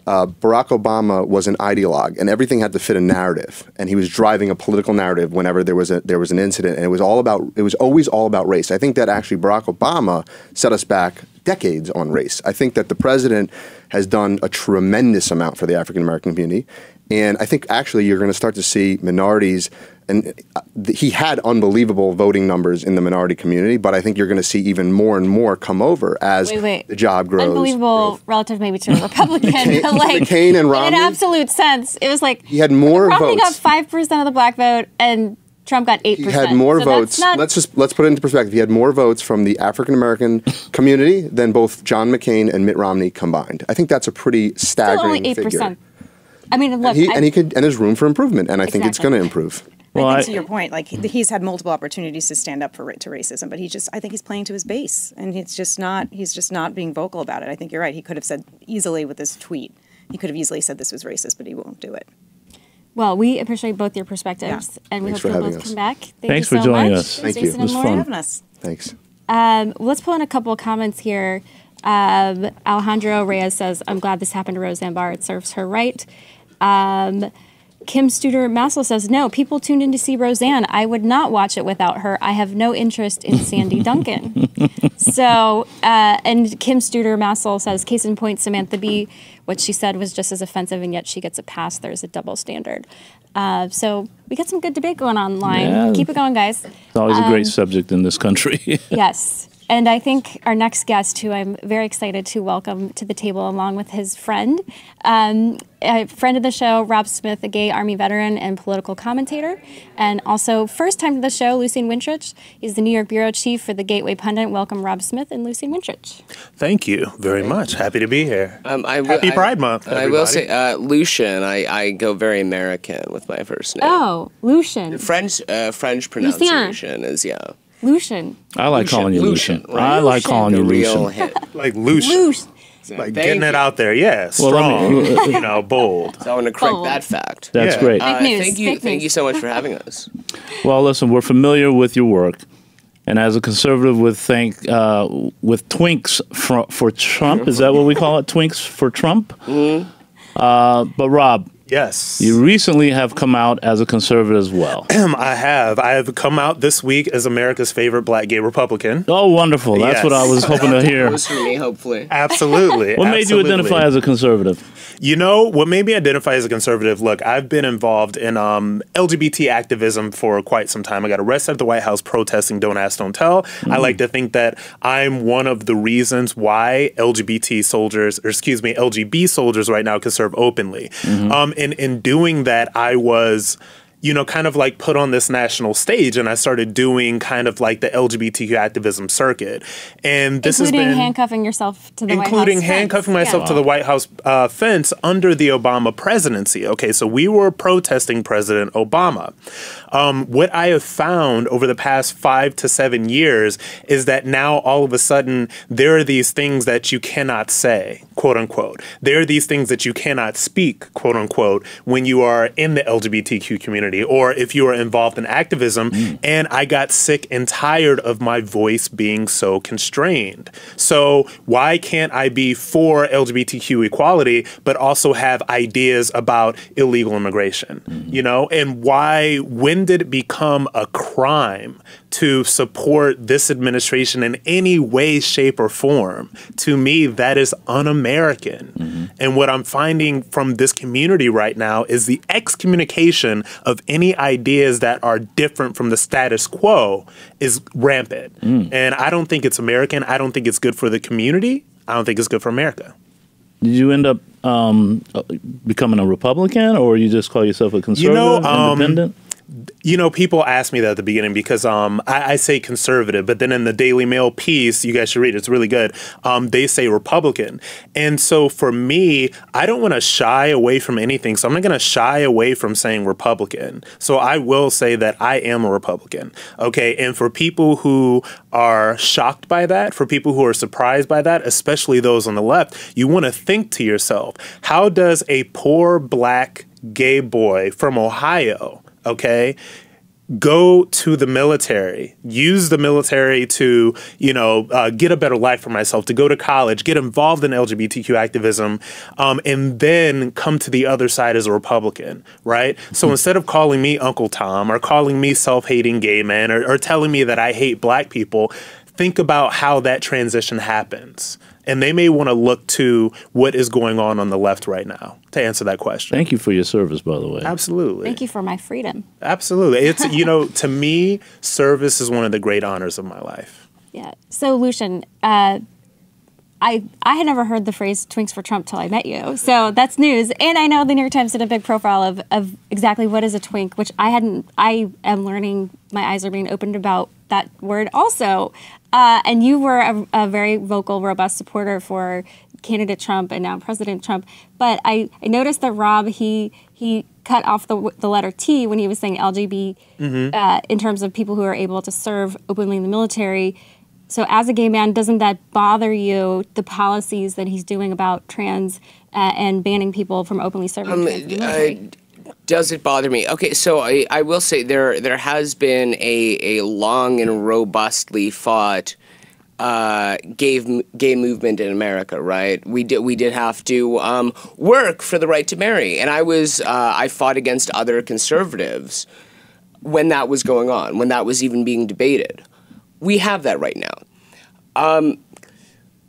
Barack Obama was an ideologue, and everything had to fit a narrative, and he was driving a political narrative whenever there was an incident, and it was always all about race. I think that actually Barack Obama set us back decades on race. I think that the president has done a tremendous amount for the African American community, and I think actually you're going to start to see minorities. And he had unbelievable voting numbers in the minority community, but I think you're going to see even more and more come over as the job grows. Unbelievable relative maybe to a Republican. But like, McCain and Romney, in an absolute sense, it was like he had more Romney votes. got 5% of the black vote, and Trump got 8%. He had more votes. Let's put it into perspective. He had more votes from the African American community than both John McCain and Mitt Romney combined. I think that's a pretty staggering still only 8%. figure. I mean, look, and there's room for improvement, and I think it's going to improve. Well, I think to your point, like he's had multiple opportunities to stand up to racism, but I think he's playing to his base, and he's just not being vocal about it. I think you're right. He could have said easily with this tweet, he could have easily said this was racist, but he won't do it. Well, we appreciate both your perspectives, and we Thanks hope for you'll having both us. come back. Thanks you for so joining much. us. Thank you. Jason It was and fun. Lauren. Having us. Thanks. Let's pull in a couple of comments here. Alejandro Reyes says, I'm glad this happened to Roseanne Barr. It serves her right. Kim Studer Massel says, no, people tuned in to see Roseanne. I would not watch it without her. I have no interest in Sandy Duncan. So, and Kim Studer Massel says, case in point, Samantha Bee, what she said was just as offensive, and yet she gets a pass. There's a double standard. So we got some good debate going online. Yeah. Keep it going, guys. It's always a great subject in this country. Yes. And I think our next guest, who I'm very excited to welcome to the table, along with his friend, a friend of the show, Rob Smith, a gay Army veteran and political commentator, and also first time to the show, Lucien Wintrich. He's the New York bureau chief for the Gateway Pundit. Welcome, Rob Smith and Lucien Wintrich. Thank you very much. Happy to be here. Happy Pride Month, I will say, Lucien, I go very American with my first name. Oh, Lucien. French pronunciation is, yeah. Lucien. I like calling you Lucien. Right? I like calling The you real Lucien. hit. Like Lucian. Like getting it out there. Yeah, strong, you know, bold. So I want to correct Bold. that fact. That's Yeah. great. Fake news, Thank you. fake Thank news. you so much for having us. Well, listen, we're familiar with your work, and as a conservative with Twinks for Trump, is that what we call it? Twinks for Trump? Mm-hmm. But Rob, Yes. you recently have come out as a conservative as well. I have come out this week as America's favorite black gay Republican. Oh, wonderful. That's Yes. what I was hoping to hear. Close for me, hopefully. Absolutely. What made you identify as a conservative? You know, what made me identify as a conservative, look, I've been involved in LGBT activism for quite some time. I got arrested at the White House protesting Don't Ask, Don't Tell. I like to think that I'm one of the reasons why LGBT soldiers right now can serve openly. In doing that, I was, you know, kind of like put on this national stage, and I started doing kind of like the LGBTQ activism circuit. And this has Including been handcuffing yourself to the White House including fence. handcuffing myself Yeah. to the White House fence under the Obama presidency. Okay, so we were protesting President Obama. What I have found over the past 5 to 7 years is that now all of a sudden there are these things that you cannot say, quote unquote. There are these things that you cannot speak, quote unquote, when you are in the LGBTQ community or if you are involved in activism. And I got sick and tired of my voice being so constrained. So why can't I be for LGBTQ equality, but also have ideas about illegal immigration? You know, and why, when did it become a crime to support this administration in any way, shape, or form? To me, that is un-American. And what I'm finding from this community right now is the excommunication of any ideas that are different from the status quo is rampant. And I don't think it's American. I don't think it's good for the community. I don't think it's good for America. Did you end up becoming a Republican, or you just call yourself a conservative, independent? You know, people ask me that at the beginning because I say conservative, but then in the Daily Mail piece, you guys should read it, it's really good, they say Republican. And so for me, I don't want to shy away from anything, so I'm not going to shy away from saying Republican. So I will say that I am a Republican, okay? And for people who are shocked by that, for people who are surprised by that, especially those on the left, you want to think to yourself, how does a poor black gay boy from Ohio, okay, go to the military, use the military to, you know, get a better life for myself, to go to college, get involved in LGBTQ activism, and then come to the other side as a Republican, right? So instead of calling me Uncle Tom or calling me self-hating gay man or telling me that I hate black people, think about how that transition happens. And they may want to look to what is going on the left right now to answer that question. Thank you for your service, by the way. Absolutely. Thank you for my freedom. Absolutely. It's, you know, to me, service is one of the great honors of my life. Yeah. So, Lucien, I had never heard the phrase Twinks for Trump till I met you. So that's news. And I know the New York Times did a big profile of exactly what is a twink, which I am learning, my eyes are being opened about that word also. And you were a very vocal, robust supporter for candidate Trump and now President Trump. But I noticed that Rob, he cut off the letter T when he was saying LGB in terms of people who are able to serve openly in the military. So as a gay man, doesn't that bother you, the policies that he's doing about trans and banning people from openly serving trans in the military? Does it bother me? Okay, so I will say there has been a long and robustly fought gay movement in America, right? We did have to work for the right to marry, and I fought against other conservatives when that was going on, when that was even being debated. We have that right now.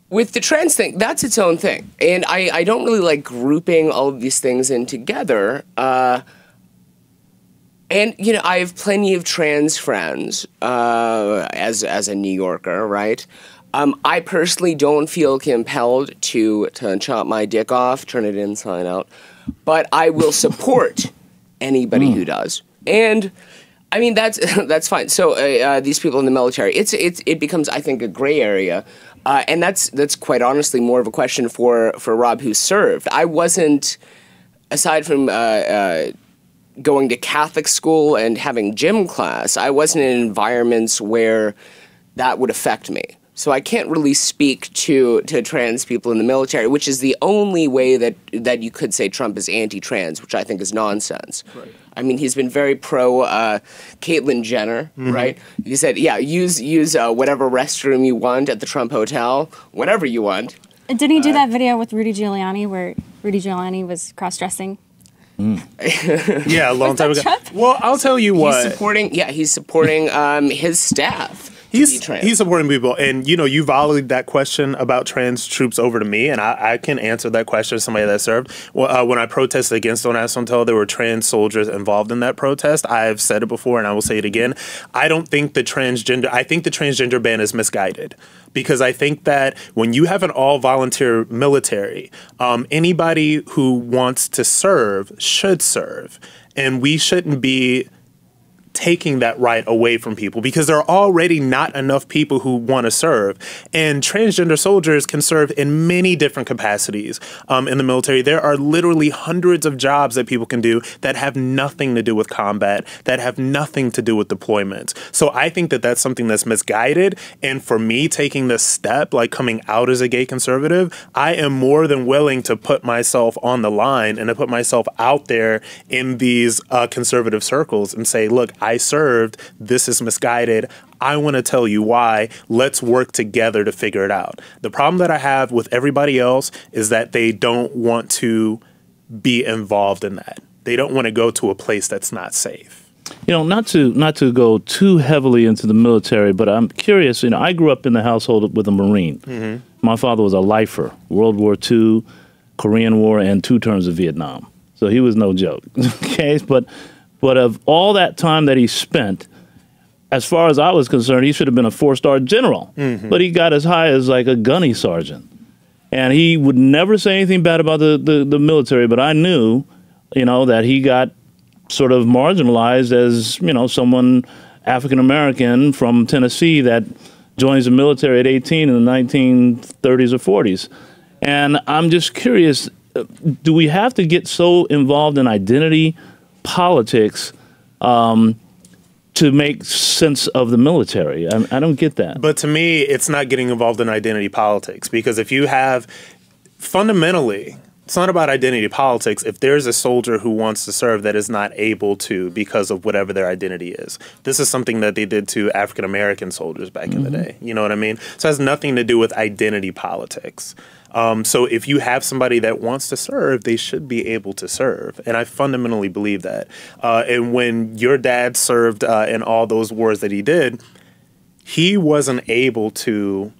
With the trans thing, that's its own thing, and I don't really like grouping all of these things in together. And you know, I have plenty of trans friends as a New Yorker, right? I personally don't feel compelled to chop my dick off, turn it inside out, but I will support anybody who does. And I mean, that's fine. So these people in the military, it becomes, I think, a gray area, and that's quite honestly more of a question for Rob, who served. I wasn't, aside from going to Catholic school and having gym class, I wasn't in environments where that would affect me. So I can't really speak to trans people in the military, which is the only way that you could say Trump is anti-trans, which I think is nonsense. Right. I mean, he's been very pro Caitlyn Jenner, right? He said, yeah, use whatever restroom you want at the Trump Hotel, whatever you want. Didn't he do that video with Rudy Giuliani where Rudy Giuliani was cross-dressing? Yeah, a long time ago. Trump? Well, I'll tell you what. He's supporting his staff. He's supporting people, and you know, you volleyed that question about trans troops over to me, and I can answer that question as somebody that served. Well, when I protested against On National Tel, there were trans soldiers involved in that protest. I've said it before, and I will say it again. I think the transgender ban is misguided, because I think that when you have an all-volunteer military, anybody who wants to serve should serve, and we shouldn't be taking that right away from people, because there are already not enough people who want to serve. And transgender soldiers can serve in many different capacities in the military. There are literally hundreds of jobs that people can do that have nothing to do with combat, that have nothing to do with deployments. So I think that that's something that's misguided. And for me, taking this step, like coming out as a gay conservative, I am more than willing to put myself on the line and to put myself out there in these conservative circles and say, look, I served, this is misguided, I want to tell you why, let's work together to figure it out. The problem that I have with everybody else is that they don't want to be involved in that. They don't want to go to a place that's not safe. You know, not to go too heavily into the military, but I'm curious, you know, I grew up in the household with a Marine. Mm-hmm. My father was a lifer, World War II, Korean War, and 2 terms of Vietnam. So he was no joke. Okay, but of all that time that he spent, as far as I was concerned, he should have been a 4-star general. Mm-hmm. But he got as high as like a gunny sergeant. And he would never say anything bad about the military, but I knew, you know, that he got sort of marginalized as, you know, someone African-American from Tennessee that joins the military at 18 in the 1930s or 40s. And I'm just curious, do we have to get so involved in identity politics to make sense of the military? I don't get that. But to me, it's not getting involved in identity politics, because if you have, fundamentally, it's not about identity politics. If there's a soldier who wants to serve that is not able to because of whatever their identity is. This is something that they did to African-American soldiers back in the day. You know what I mean? So it has nothing to do with identity politics. So if you have somebody that wants to serve, they should be able to serve. And I fundamentally believe that. And when your dad served in all those wars that he did, he wasn't able to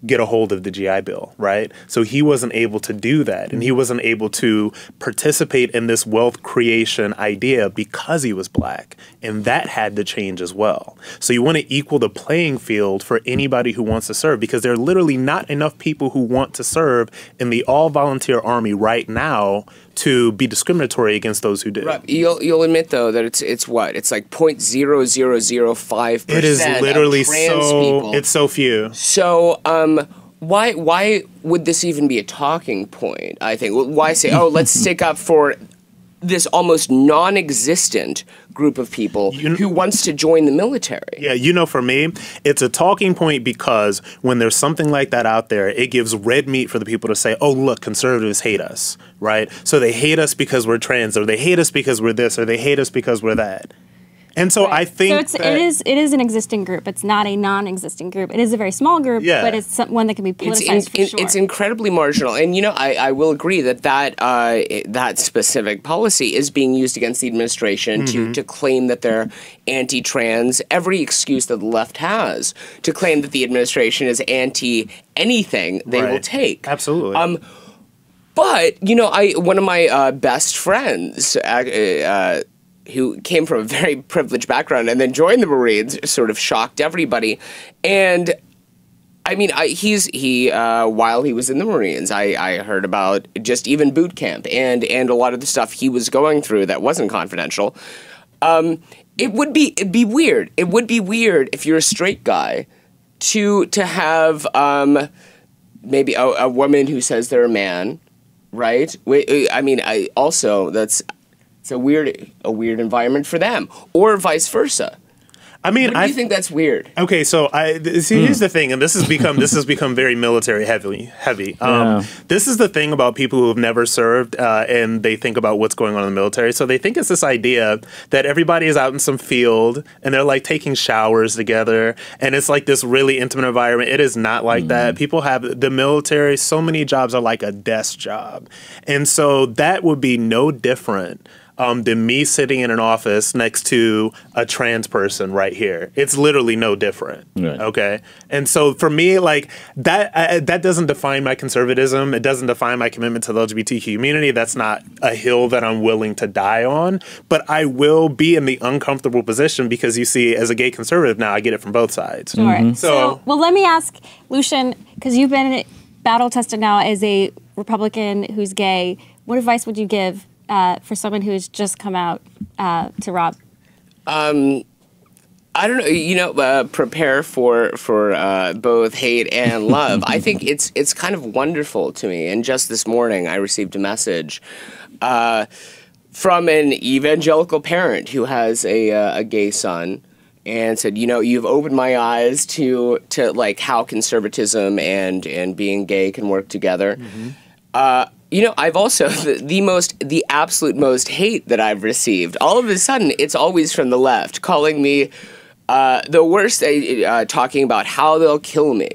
get a hold of the GI Bill, right? So he wasn't able to do that. And he wasn't able to participate in this wealth creation idea because he was black. And that had to change as well. So you want to equal the playing field for anybody who wants to serve, because there are literally not enough people who want to serve in the all-volunteer army right now to be discriminatory against those who did. Right. You'll admit, though, that it's what? It's like 0.0005%. It is literally it's so few. So why would this even be a talking point, I think? Why say, oh, let's stick up for this almost non-existent group of people who wants to join the military. Yeah, for me, it's a talking point because when there's something like that out there, it gives red meat for the people to say, oh, look, conservatives hate us, right? So they hate us because we're trans, or they hate us because we're this, or they hate us because we're that. And so I think it is an existing group. It's not a non-existing group. It is a very small group, but it's one that can be politicized for sure. It's incredibly marginal. And, I will agree that specific policy is being used against the administration to claim that they're anti-trans. Every excuse that the left has to claim that the administration is anti-anything, they will take. Absolutely. But, one of my best friends who came from a very privileged background and then joined the Marines, sort of shocked everybody. And I mean, while he was in the Marines, I heard about just even boot camp and a lot of the stuff he was going through that wasn't confidential. It'd be weird. It would be weird if you're a straight guy to have maybe a woman who says they're a man, right? I mean, it's a weird environment for them, or vice versa. I mean, I think that's weird. Okay, so here's the thing, and this has become very military heavy. This is the thing about people who have never served, and they think about what's going on in the military. So they think it's this idea that everybody is out in some field and they're like taking showers together, and it's like this really intimate environment. It is not like that. People have the military. So many jobs are like a desk job, and so that would be no different than me sitting in an office next to a trans person right here. It's literally no different. Right. Okay? And so for me, like, that doesn't define my conservatism. It doesn't define my commitment to the LGBT community. That's not a hill that I'm willing to die on. But I will be in the uncomfortable position because, you see, as a gay conservative now, I get it from both sides. Sure. So, well, let me ask, Lucian, because you've been battle-tested now as a Republican who's gay, what advice would you give for someone who has just come out to Rob? I don't know. Prepare for both hate and love. I think it's kind of wonderful to me. And just this morning, I received a message from an evangelical parent who has a gay son, and said, you've opened my eyes to like how conservatism and being gay can work together. I've also, the absolute most hate that I've received, all of a sudden, it's always from the left, calling me the worst, talking about how they'll kill me,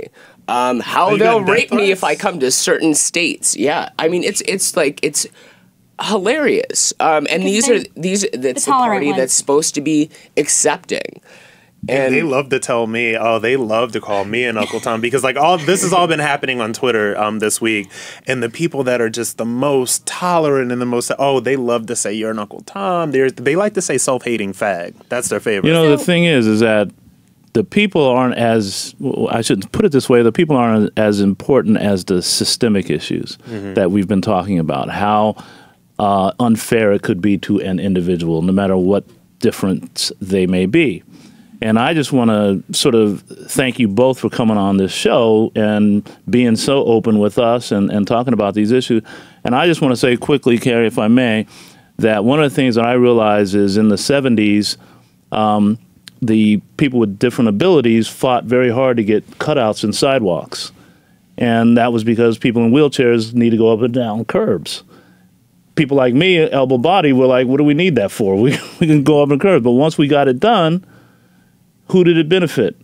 how they'll rape me if I come to certain states. Yeah, I mean, it's hilarious. And that's the party that's supposed to be accepting. And they love to tell me, they love to call me an Uncle Tom because, like, this has all been happening on Twitter this week. And the people that are just the most tolerant and the most, they love to say you're an Uncle Tom. They like to say self-hating fag. That's their favorite. The thing is that the people aren't I should put it this way, the people aren't as important as the systemic issues that we've been talking about. How unfair it could be to an individual, no matter what difference they may be. And I just want to sort of thank you both for coming on this show and being so open with us and talking about these issues. And I just want to say quickly, Carrie, if I may, that one of the things that I realized is in the 70s, the people with different abilities fought very hard to get cutouts in sidewalks. And that was because people in wheelchairs need to go up and down curbs. People like me, elbow body, were like, what do we need that for? We can go up and curbs. But once we got it done, who did it benefit?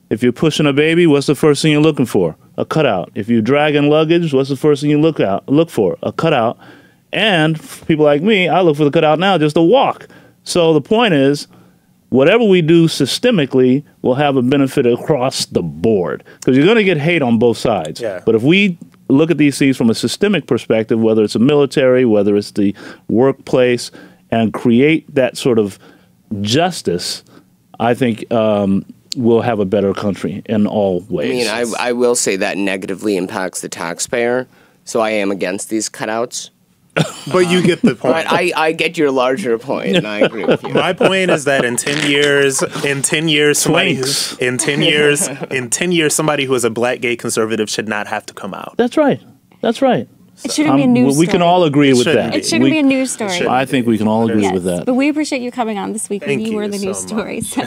If you're pushing a baby, what's the first thing you're looking for? A cutout. If you're dragging luggage, what's the first thing you look for? A cutout. And for people like me, I look for the cutout now just to walk. So the point is, whatever we do systemically will have a benefit across the board. Because you're going to get hate on both sides. Yeah. But if we look at these things from a systemic perspective, whether it's the military, whether it's the workplace, and create that sort of justice, I think we'll have a better country in all ways. I mean, I will say that negatively impacts the taxpayer, so I am against these cutouts. But you get the point. But I get your larger point, and I agree with you. My point is that in 10 years, somebody who is a black gay conservative should not have to come out. That's right. That's right. It shouldn't be a news story. We can all agree with that. It shouldn't be a news story. I think we can all agree with that. But we appreciate you coming on this week when you were the news so story. So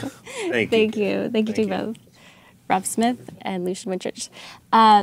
Thank you. Thank you to both. Rob Smith and Lucian Winchurch.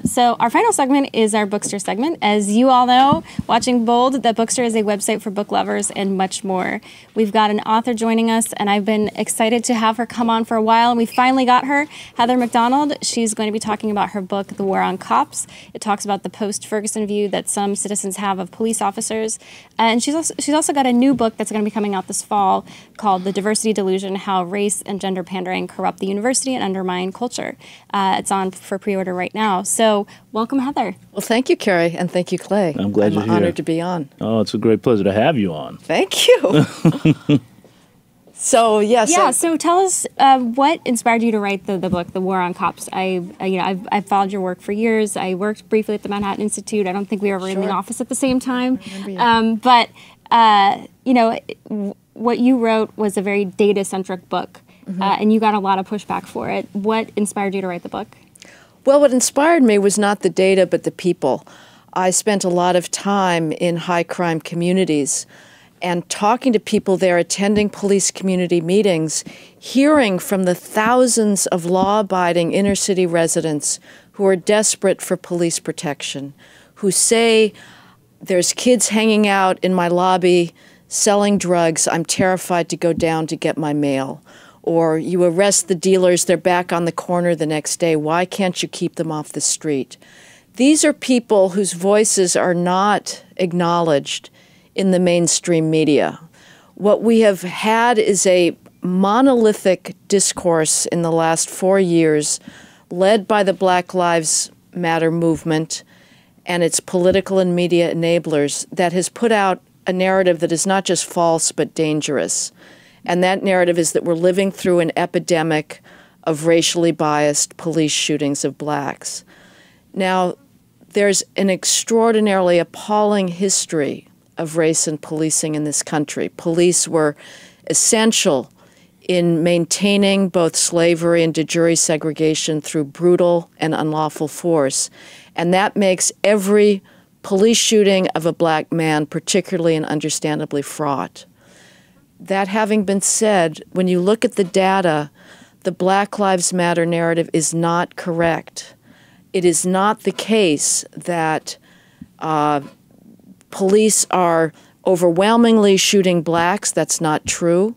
So our final segment is our Bookster segment. As you all know, watching Bold, the Bookster is a website for book lovers and much more. We've got an author joining us, and I've been excited to have her come on for a while, and we finally got her, Heather McDonald. She's going to be talking about her book, The War on Cops. It talks about the post-Ferguson view that some citizens have of police officers. And she's also got a new book that's going to be coming out this fall called The Diversity Delusion, How Race and Gender Pandering Corrupt the University and Undermine Culture. It's on for pre-order right now. So welcome, Heather. Well, thank you, Carrie, and thank you, Clay. I'm glad you're here. I'm honored to be on. Oh, it's a great pleasure to have you on. Thank you. So, yes. Yeah, so tell us what inspired you to write the book, The War on Cops. I've followed your work for years. I worked briefly at the Manhattan Institute. I don't think we were ever in the office at the same time. But what you wrote was a very data-centric book, and you got a lot of pushback for it. What inspired you to write the book? Well, what inspired me was not the data, but the people. I spent a lot of time in high-crime communities and talking to people there, attending police community meetings, hearing from the thousands of law-abiding inner-city residents who are desperate for police protection, who say, there's kids hanging out in my lobby selling drugs, I'm terrified to go down to get my mail. Or you arrest the dealers, they're back on the corner the next day. Why can't you keep them off the street? These are people whose voices are not acknowledged in the mainstream media. What we have had is a monolithic discourse in the last 4 years, led by the Black Lives Matter movement and its political and media enablers, that has put out a narrative that is not just false but dangerous. And that narrative is that we're living through an epidemic of racially biased police shootings of blacks. Now, there's an extraordinarily appalling history of race and policing in this country. Police were essential in maintaining both slavery and de jure segregation through brutal and unlawful force. And that makes every police shooting of a black man particularly and understandably fraught. That having been said, when you look at the data, the Black Lives Matter narrative is not correct. It is not the case that police are overwhelmingly shooting blacks. That's not true.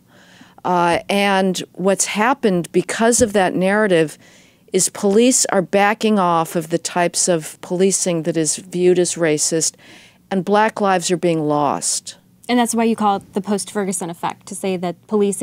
And what's happened because of that narrative is police are backing off of the types of policing that is viewed as racist, and black lives are being lost. And that's why you call it the post-Ferguson effect, to say that police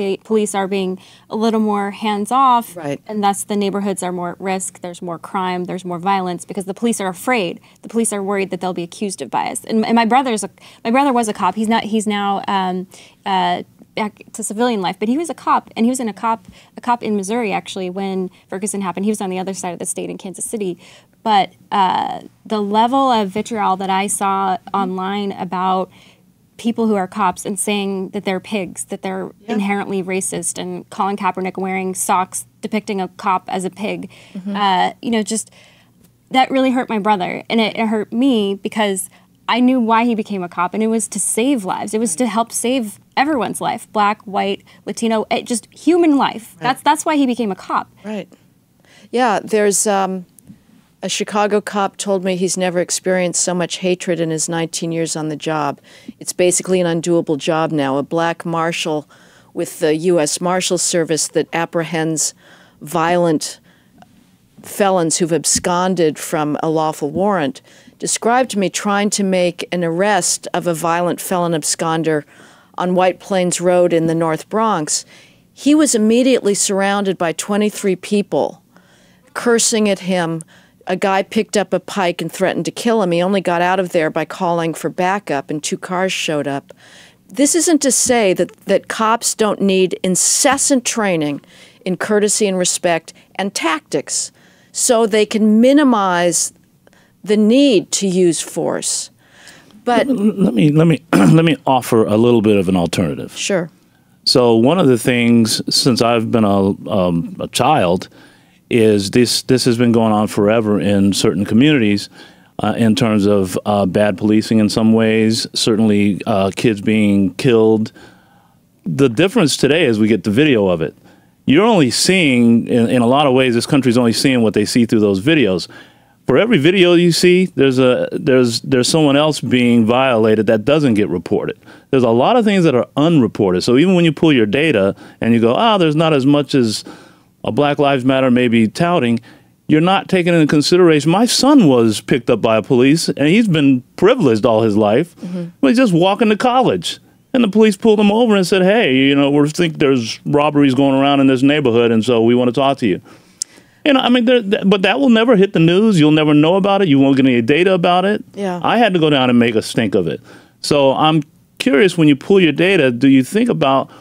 are being a little more hands-off, right, and thus the neighborhoods are more at risk, there's more crime, there's more violence, because the police are afraid. The police are worried that they'll be accused of bias. And my brother was a cop. He's now back to civilian life, but he was a cop, and he was a cop in Missouri, actually, when Ferguson happened. He was on the other side of the state in Kansas City. But the level of vitriol that I saw online about people who are cops and saying that they're pigs, that they're inherently racist, and Colin Kaepernick wearing socks depicting a cop as a pig, just that really hurt my brother. And it hurt me because I knew why he became a cop, and it was to save lives. It was to help save everyone's life, black, white, Latino, just human life. Right. That's why he became a cop. Right. Yeah, there's a Chicago cop told me he's never experienced so much hatred in his 19 years on the job. It's basically an undoable job now. A black marshal with the U.S. Marshal Service that apprehends violent felons who've absconded from a lawful warrant described to me trying to make an arrest of a violent felon absconder on White Plains Road in the North Bronx. He was immediately surrounded by 23 people cursing at him. A guy picked up a pike and threatened to kill him. He only got out of there by calling for backup, and 2 cars showed up. This isn't to say that cops don't need incessant training in courtesy and respect and tactics so they can minimize the need to use force. But let me offer a little bit of an alternative. Sure. So one of the things, since I've been a child, is this has been going on forever in certain communities. in terms of bad policing in some ways, certainly kids being killed. The difference today is we get the video of it. You're only seeing, in a lot of ways, this country's only seeing what they see through those videos. For every video you see, there's someone else being violated that doesn't get reported. There's a lot of things that are unreported. So even when you pull your data and you go, there's not as much as a Black Lives Matter may be touting, you're not taking into consideration. My son was picked up by police, and he's been privileged all his life. But he's just walking to college. And the police pulled him over and said, hey, we think there's robberies going around in this neighborhood, and so we want to talk to you. But that will never hit the news. You'll never know about it. You won't get any data about it. Yeah. I had to go down and make a stink of it. So I'm curious, when you pull your data, do you think about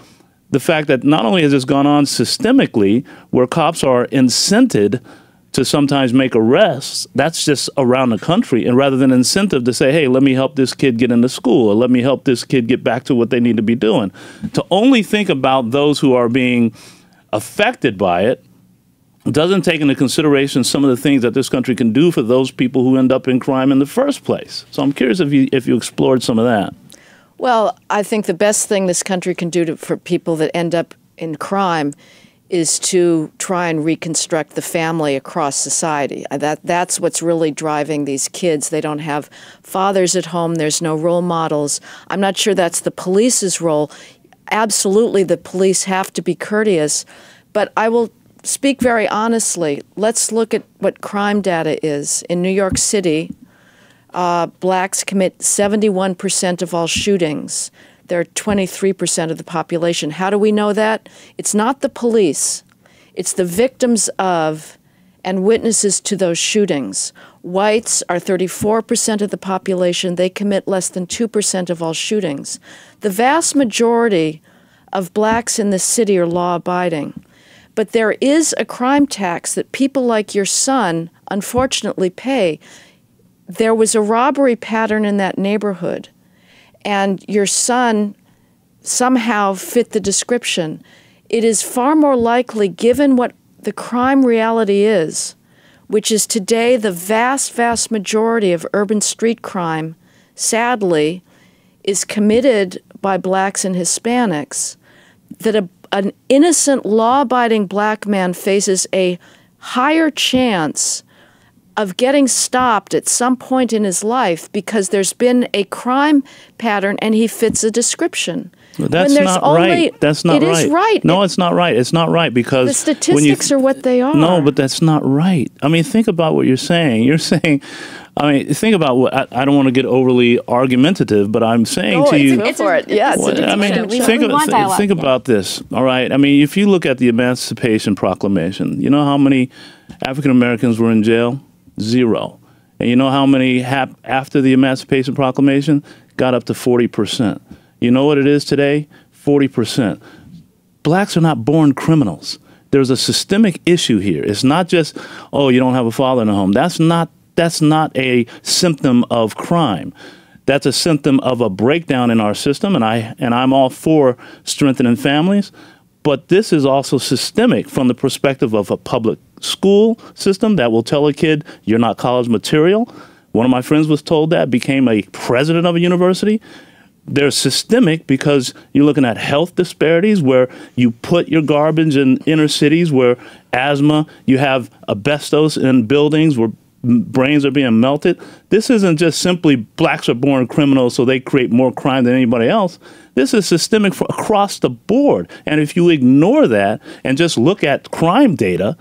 the fact that not only has this gone on systemically, where cops are incented to sometimes make arrests, that's just around the country, and rather than incentive to say, hey, let me help this kid get into school, or let me help this kid get back to what they need to be doing, to only think about those who are being affected by it doesn't take into consideration some of the things that this country can do for those people who end up in crime in the first place. So I'm curious if you explored some of that. Well, I think the best thing this country can do for people that end up in crime is to try and reconstruct the family across society. That's what's really driving these kids. They don't have fathers at home. There's no role models. I'm not sure that's the police's role. Absolutely, the police have to be courteous. But I will speak very honestly. Let's look at what crime data is. In New York City, blacks commit 71% of all shootings. They're 23% of the population. How do we know that? It's not the police. It's the victims of and witnesses to those shootings. Whites are 34% of the population. They commit less than 2% of all shootings. The vast majority of blacks in this city are law-abiding. But there is a crime tax that people like your son, unfortunately, pay. There was a robbery pattern in that neighborhood, and your son somehow fit the description. It is far more likely, given what the crime reality is, which is today the vast, vast majority of urban street crime, sadly, is committed by blacks and Hispanics, that an innocent, law-abiding black man faces a higher chance of getting stopped at some point in his life because there's been a crime pattern and he fits a description. That's not right. That's not right. It is right. No, it's not right. It's not right because the statistics are what they are. No, but that's not right. I mean, think about what you're saying. You're saying, think about what, I don't want to get overly argumentative, but I'm saying to you. Go for it. Yes. Think about this. All right. I mean, if you look at the Emancipation Proclamation, you know how many African Americans were in jail? 0. And you know how many after the Emancipation Proclamation? Got up to 40%. You know what it is today? 40%. Blacks are not born criminals. There's a systemic issue here. It's not just, you don't have a father in the home. That's not a symptom of crime. That's a symptom of a breakdown in our system, and I'm all for strengthening families. But this is also systemic from the perspective of a public school system that will tell a kid, you're not college material. One of my friends was told that, became a president of a university. They're systemic because you're looking at health disparities where you put your garbage in inner cities where asthma, you have asbestos in buildings where brains are being melted. This isn't just simply blacks are born criminals so they create more crime than anybody else. This is systemic across the board. And if you ignore that and just look at crime data,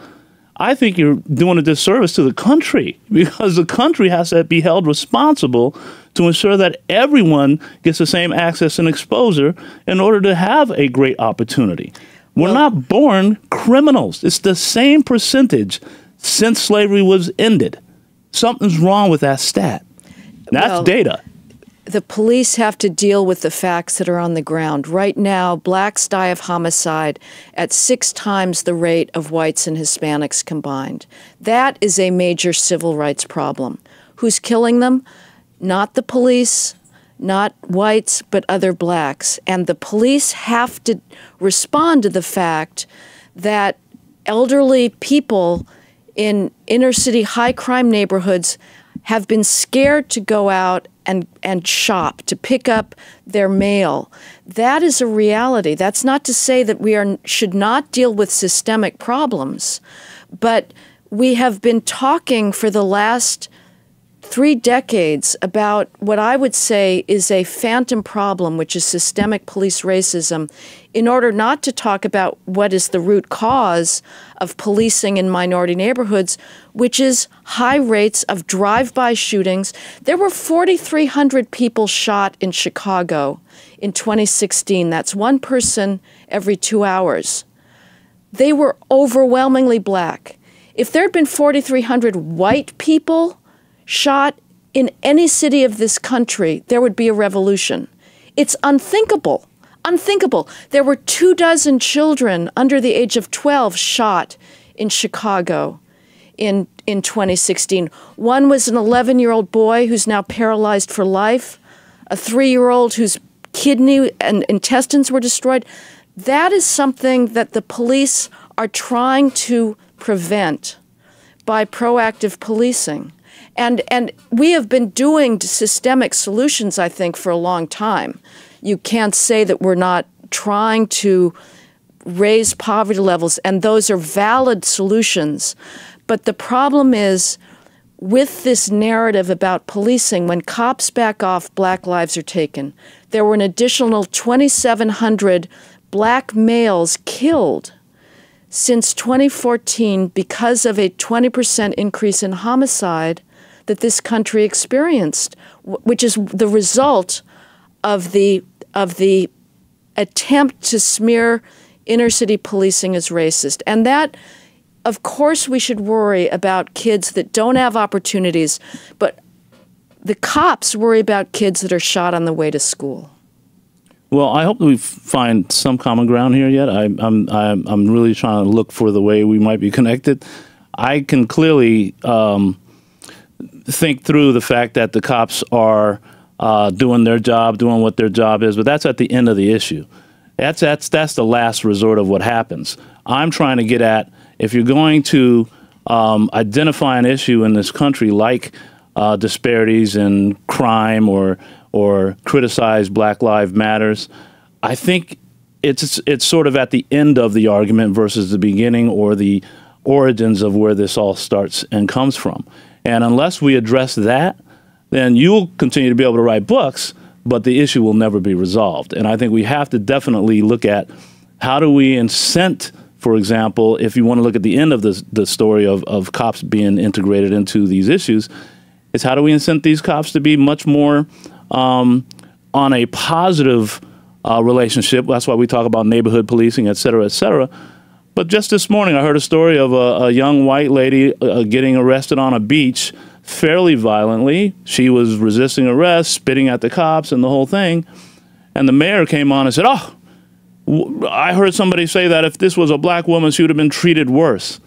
I think you're doing a disservice to the country because the country has to be held responsible to ensure that everyone gets the same access and exposure in order to have a great opportunity. We're not born criminals. It's the same percentage since slavery was ended. Something's wrong with that stat. That's data. The police have to deal with the facts that are on the ground. Right now, blacks die of homicide at 6 times the rate of whites and Hispanics combined. That is a major civil rights problem. Who's killing them? Not the police, not whites, but other blacks. And the police have to respond to the fact that elderly people in inner city high crime neighborhoods have been scared to go out and shop, to pick up their mail. That is a reality. That's not to say that we should not deal with systemic problems, but we have been talking for the last 3 decades about what I would say is a phantom problem, which is systemic police racism, in order not to talk about what is the root cause of policing in minority neighborhoods, which is high rates of drive-by shootings. There were 4,300 people shot in Chicago in 2016. That's one person every 2 hours. They were overwhelmingly black. If there had been 4,300 white people shot in any city of this country, there would be a revolution. It's unthinkable. Unthinkable. There were 24 children under the age of 12 shot in Chicago in 2016. One was an 11-year-old boy who's now paralyzed for life, a 3-year-old whose kidney and intestines were destroyed. That is something that the police are trying to prevent by proactive policing. And we have been doing systemic solutions, I think, for a long time. You can't say that we're not trying to raise poverty levels, and those are valid solutions. But the problem is, with this narrative about policing, when cops back off, black lives are taken. There were an additional 2,700 black males killed since 2014 because of a 20% increase in homicide that this country experienced, which is the result of the attempt to smear inner city policing as racist. And that, of course, we should worry about kids that don't have opportunities, but the cops worry about kids that are shot on the way to school. Well, I hope that we find some common ground here yet. I'm really trying to look for the way we might be connected. I can clearly think through the fact that the cops are doing their job, doing what their job is, but that's at the end of the issue. That's the last resort of what happens. I'm trying to get at, if you're going to identify an issue in this country like disparities in crime or criticize Black Lives Matters, I think it's sort of at the end of the argument versus the beginning or the origins of where this all starts and comes from. And unless we address that, then you'll continue to be able to write books, but the issue will never be resolved. And I think we have to definitely look at how do we incent, for example, if you want to look at the end of the story of cops being integrated into these issues, is how do we incent these cops to be much more on a positive relationship? That's why we talk about neighborhood policing, et cetera, et cetera. But just this morning, I heard a story of a young white lady getting arrested on a beach fairly violently. She was resisting arrest, spitting at the cops and the whole thing. And the mayor came on and said, oh, I heard somebody say that if this was a black woman, she would have been treated worse.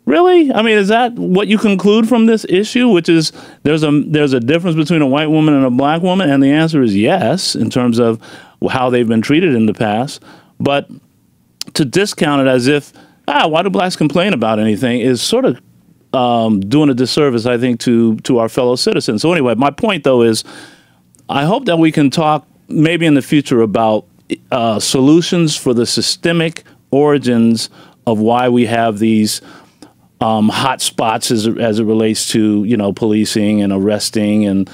Really? I mean, is that what you conclude from this issue, which is there's a difference between a white woman and a black woman? And the answer is yes, in terms of how they've been treated in the past. But to discount it as if, why do blacks complain about anything is sort of doing a disservice, I think, to our fellow citizens. So anyway, my point, though, is I hope that we can talk maybe in the future about solutions for the systemic origins of why we have these hot spots as it relates to, policing and arresting, and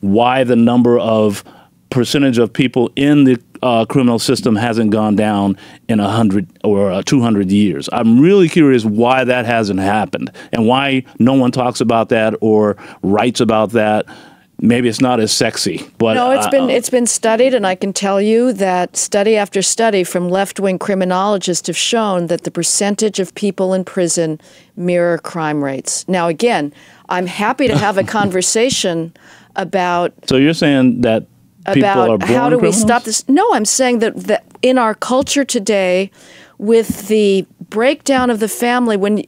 why the number of percentage of people in the criminal system hasn't gone down in 100 or 200 years. I'm really curious why that hasn't happened and why no one talks about that or writes about that. Maybe it's not as sexy, but no, it's been studied, and I can tell you that study after study from left-wing criminologists have shown that the percentage of people in prison mirror crime rates. Now, again, I'm happy to have a conversation about. So you're saying that people are born how do criminals? we stop this? No, I'm saying that in our culture today, with the breakdown of the family, when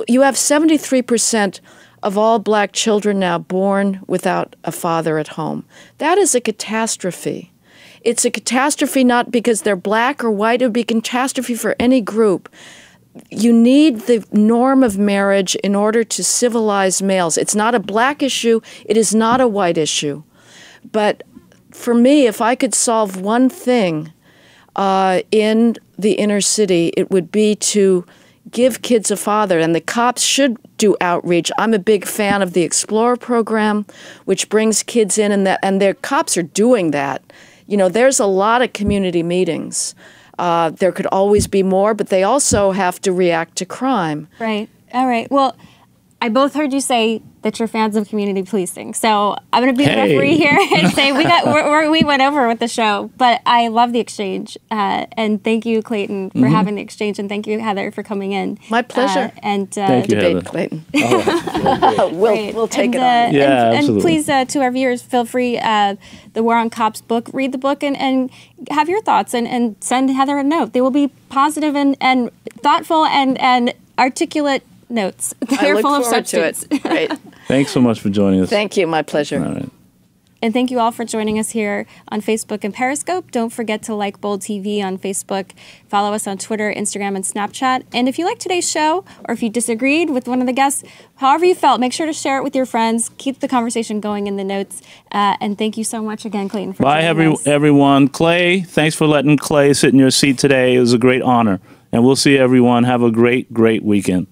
you have 73% of all black children now born without a father at home. That is a catastrophe. It's a catastrophe not because they're black or white. It would be a catastrophe for any group. you need the norm of marriage in order to civilize males. It's not a black issue. It is not a white issue. But for me, if I could solve one thing in the inner city, it would be to give kids a father, and the cops should do outreach. I'm a big fan of the Explorer program, which brings kids in, and their cops are doing that. You know, there's a lot of community meetings. There could always be more, but they also have to react to crime. Right. All right. Well, I both heard you say that you're fans of community policing. So I'm going to be the referee here and say we went over with the show. But I love the exchange. And thank you, Clayton, for having the exchange. And thank you, Heather, for coming in. My pleasure. And thank you, debate, Heather. Clayton. We'll take it on. Yeah, and absolutely. please, to our viewers, feel free, the War on Cops book, read the book and have your thoughts and send Heather a note. They will be positive and thoughtful and articulate notes. They're full of substance. To it. Right. Thanks so much for joining us. Thank you. My pleasure. All right. And thank you all for joining us here on Facebook and Periscope. Don't forget to like Bold TV on Facebook. Follow us on Twitter, Instagram, and Snapchat. And if you like today's show, or if you disagreed with one of the guests, however you felt, make sure to share it with your friends. Keep the conversation going in the notes. And thank you so much again, Clayton, for joining us. Bye, everyone. Clay, thanks for letting Clay sit in your seat today. It was a great honor. And we'll see everyone. Have a great, great weekend.